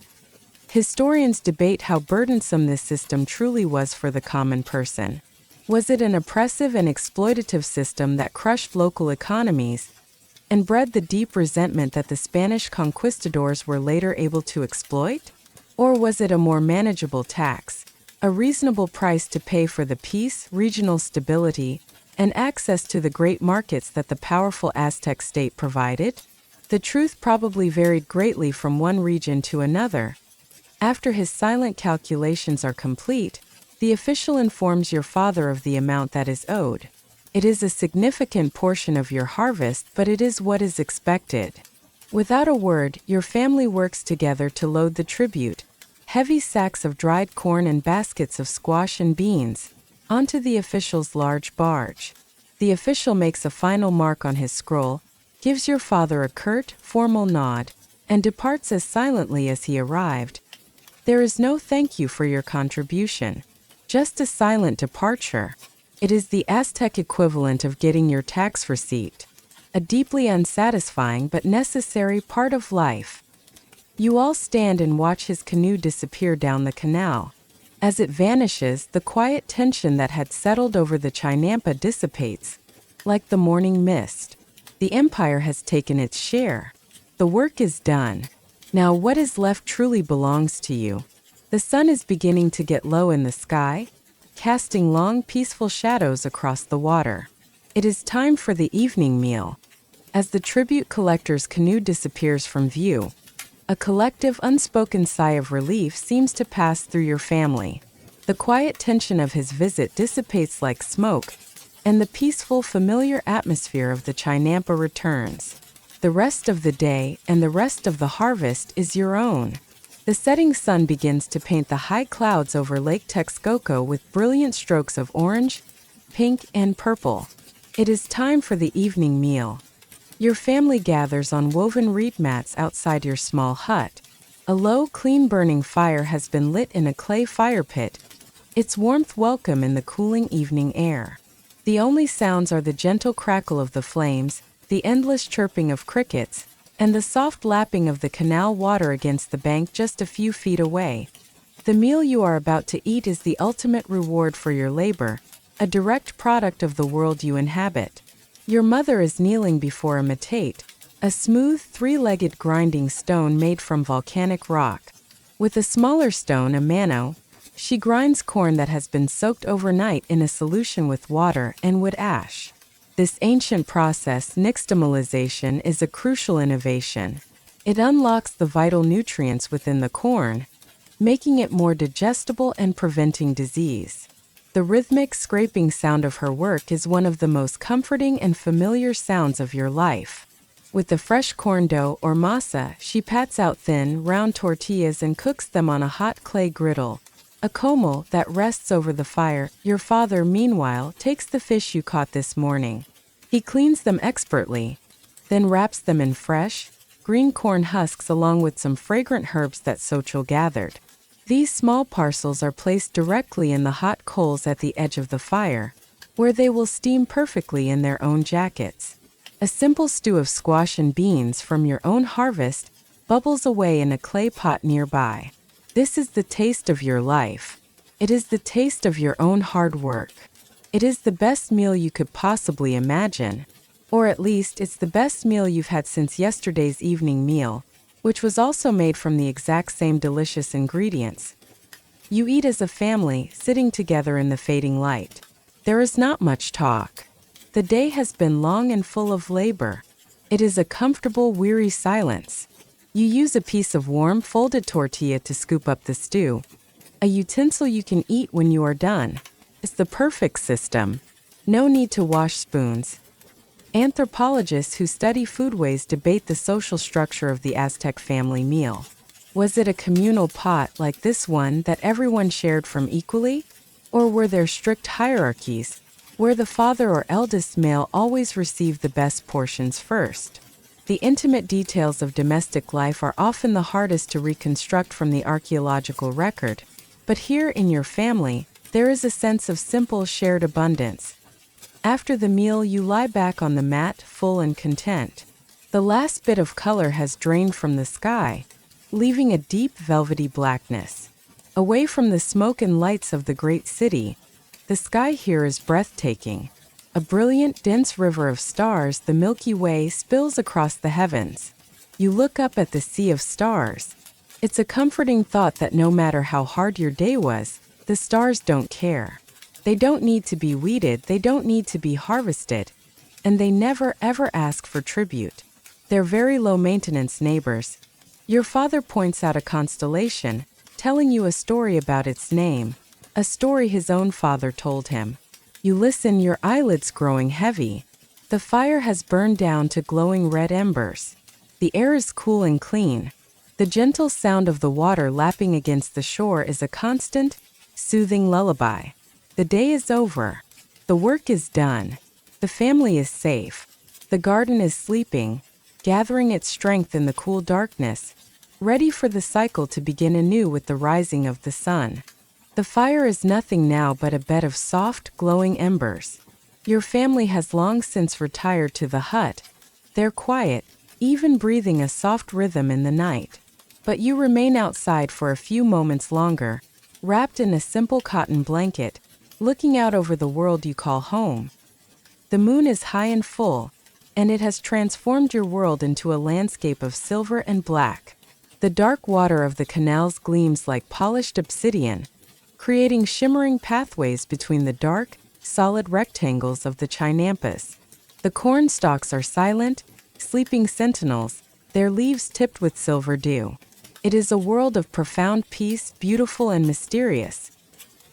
Speaker 1: Historians debate how burdensome this system truly was for the common person. Was it an oppressive and exploitative system that crushed local economies and bred the deep resentment that the Spanish conquistadors were later able to exploit? Or was it a more manageable tax, a reasonable price to pay for the peace, regional stability, and access to the great markets that the powerful Aztec state provided? The truth probably varied greatly from one region to another. After his silent calculations are complete, the official informs your father of the amount that is owed. It is a significant portion of your harvest, but it is what is expected. Without a word, your family works together to load the tribute, heavy sacks of dried corn and baskets of squash and beans, onto the official's large barge. The official makes a final mark on his scroll, gives your father a curt, formal nod, and departs as silently as he arrived. There is no thank you for your contribution, just a silent departure. It is the Aztec equivalent of getting your tax receipt, a deeply unsatisfying but necessary part of life. You all stand and watch his canoe disappear down the canal. As it vanishes, the quiet tension that had settled over the Chinampa dissipates, like the morning mist. The empire has taken its share. The work is done. Now what is left truly belongs to you. The sun is beginning to get low in the sky, casting long, peaceful shadows across the water. It is time for the evening meal. As the tribute collector's canoe disappears from view, a collective, unspoken sigh of relief seems to pass through your family. The quiet tension of his visit dissipates like smoke, and the peaceful, familiar atmosphere of the Chinampa returns. The rest of the day and the rest of the harvest is your own. The setting sun begins to paint the high clouds over Lake Texcoco with brilliant strokes of orange, pink, and purple. It is time for the evening meal. Your family gathers on woven reed mats outside your small hut. A low, clean-burning fire has been lit in a clay fire pit, its warmth welcome in the cooling evening air. The only sounds are the gentle crackle of the flames, the endless chirping of crickets, and the soft lapping of the canal water against the bank just a few feet away. The meal you are about to eat is the ultimate reward for your labor, a direct product of the world you inhabit. Your mother is kneeling before a metate, a smooth, three-legged grinding stone made from volcanic rock. With a smaller stone, a mano, she grinds corn that has been soaked overnight in a solution with water and wood ash. This ancient process, nixtamalization, is a crucial innovation. It unlocks the vital nutrients within the corn, making it more digestible and preventing disease. The rhythmic scraping sound of her work is one of the most comforting and familiar sounds of your life. With the fresh corn dough or masa, she pats out thin, round tortillas and cooks them on a hot clay griddle, a comal that rests over the fire. Your father, meanwhile, takes the fish you caught this morning. He cleans them expertly, then wraps them in fresh, green corn husks along with some fragrant herbs that Xochitl gathered. These small parcels are placed directly in the hot coals at the edge of the fire, where they will steam perfectly in their own jackets. A simple stew of squash and beans from your own harvest bubbles away in a clay pot nearby. This is the taste of your life. It is the taste of your own hard work. It is the best meal you could possibly imagine. Or at least it's the best meal you've had since yesterday's evening meal, which was also made from the exact same delicious ingredients. You eat as a family, sitting together in the fading light. There is not much talk. The day has been long and full of labor. It is a comfortable, weary silence. You use a piece of warm, folded tortilla to scoop up the stew, a utensil you can eat when you are done. It's the perfect system. No need to wash spoons. Anthropologists who study foodways debate the social structure of the Aztec family meal. Was it a communal pot like this one that everyone shared from equally? Or were there strict hierarchies, where the father or eldest male always received the best portions first? The intimate details of domestic life are often the hardest to reconstruct from the archaeological record, but here in your family, there is a sense of simple shared abundance. After the meal, you lie back on the mat, full and content. The last bit of color has drained from the sky, leaving a deep velvety blackness. Away from the smoke and lights of the great city, the sky here is breathtaking. A brilliant, dense river of stars, the Milky Way, spills across the heavens. You look up at the sea of stars. It's a comforting thought that no matter how hard your day was, the stars don't care. They don't need to be weeded, they don't need to be harvested, and they never ever ask for tribute. They're very low-maintenance neighbors. Your father points out a constellation, telling you a story about its name, a story his own father told him. You listen, your eyelids growing heavy. The fire has burned down to glowing red embers. The air is cool and clean. The gentle sound of the water lapping against the shore is a constant, soothing lullaby. The day is over. The work is done. The family is safe. The garden is sleeping, gathering its strength in the cool darkness, ready for the cycle to begin anew with the rising of the sun. The fire is nothing now but a bed of soft, glowing embers. Your family has long since retired to the hut. They're quiet, even breathing a soft rhythm in the night. But you remain outside for a few moments longer, wrapped in a simple cotton blanket, looking out over the world you call home. The moon is high and full, and it has transformed your world into a landscape of silver and black. The dark water of the canals gleams like polished obsidian, creating shimmering pathways between the dark, solid rectangles of the chinampas. The corn stalks are silent, sleeping sentinels, their leaves tipped with silver dew. It is a world of profound peace, beautiful and mysterious.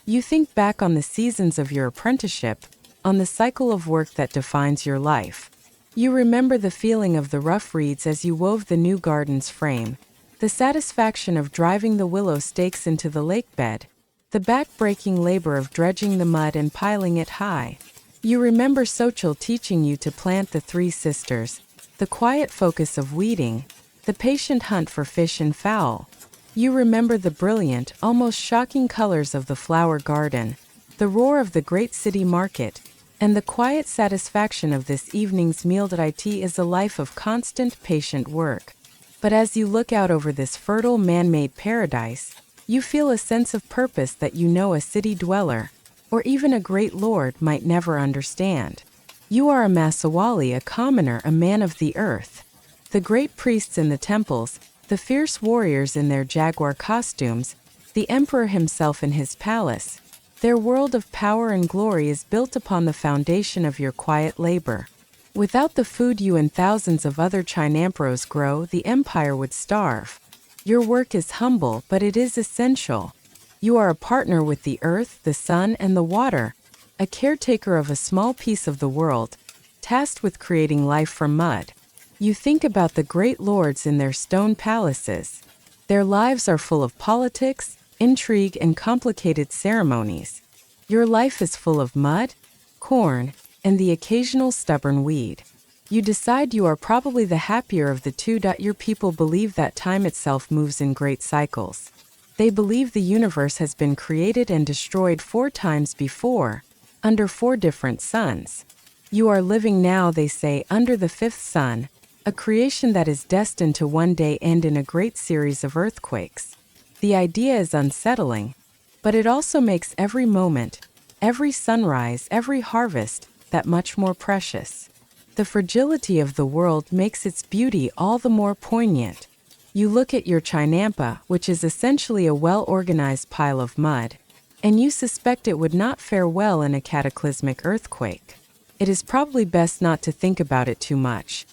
Speaker 1: You think back on the seasons of your apprenticeship, on the cycle of work that defines your life. You remember the feeling of the rough reeds as you wove the new garden's frame, the satisfaction of driving the willow stakes into the lake bed, the back-breaking labor of dredging the mud and piling it high. You remember Sochil teaching you to plant the three sisters, the quiet focus of weeding, the patient hunt for fish and fowl. You remember the brilliant, almost shocking colors of the flower garden, the roar of the great city market, and the quiet satisfaction of this evening's meal. It is a life of constant, patient work. But as you look out over this fertile, man-made paradise, you feel a sense of purpose that you know a city dweller, or even a great lord, might never understand. You are a Masawali, a commoner, a man of the earth. The great priests in the temples, the fierce warriors in their jaguar costumes, the emperor himself in his palace, their world of power and glory is built upon the foundation of your quiet labor. Without the food you and thousands of other Chinampros grow, the empire would starve. Your work is humble, but it is essential. You are a partner with the earth, the sun, and the water, a caretaker of a small piece of the world, tasked with creating life from mud. You think about the great lords in their stone palaces. Their lives are full of politics, intrigue, and complicated ceremonies. Your life is full of mud, corn, and the occasional stubborn weed. You decide you are probably the happier of the two. Your people believe that time itself moves in great cycles. They believe the universe has been created and destroyed 4 times before, under 4 different suns. You are living now, they say, under the 5th sun, a creation that is destined to one day end in a great series of earthquakes. The idea is unsettling, but it also makes every moment, every sunrise, every harvest, that much more precious. The fragility of the world makes its beauty all the more poignant. You look at your Chinampa, which is essentially a well-organized pile of mud, and you suspect it would not fare well in a cataclysmic earthquake. It is probably best not to think about it too much.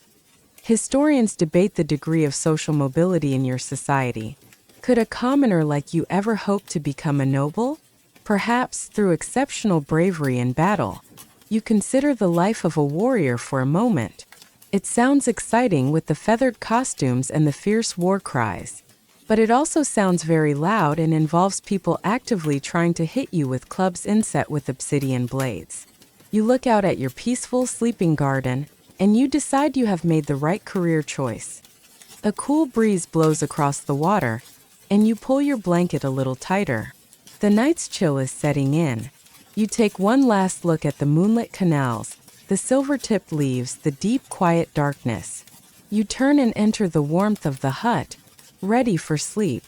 Speaker 1: Historians debate the degree of social mobility in your society. Could a commoner like you ever hope to become a noble? Perhaps through exceptional bravery in battle. You consider the life of a warrior for a moment. It sounds exciting with the feathered costumes and the fierce war cries. But it also sounds very loud and involves people actively trying to hit you with clubs inset with obsidian blades. You look out at your peaceful sleeping garden, and you decide you have made the right career choice. A cool breeze blows across the water, and you pull your blanket a little tighter. The night's chill is setting in. You take one last look at the moonlit canals, the silver-tipped leaves, the deep, quiet darkness. You turn and enter the warmth of the hut, ready for sleep.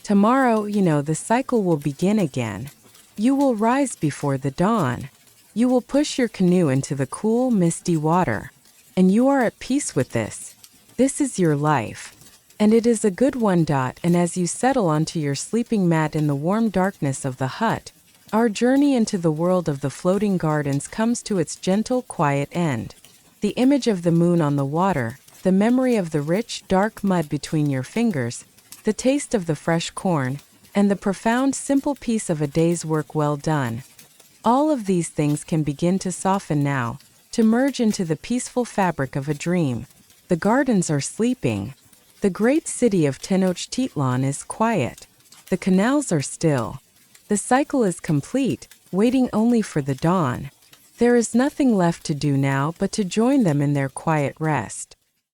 Speaker 1: Tomorrow, the cycle will begin again. You will rise before the dawn. You will push your canoe into the cool, misty water. And you are at peace with this. This is your life. And it is a good one. And as you settle onto your sleeping mat in the warm darkness of the hut, our journey into the world of the floating gardens comes to its gentle, quiet end. The image of the moon on the water, the memory of the rich, dark mud between your fingers, the taste of the fresh corn, and the profound, simple peace of a day's work well done. All of these things can begin to soften now, to merge into the peaceful fabric of a dream. The gardens are sleeping. The great city of Tenochtitlan is quiet. The canals are still. The cycle is complete, waiting only for the dawn. There is nothing left to do now but to join them in their quiet rest.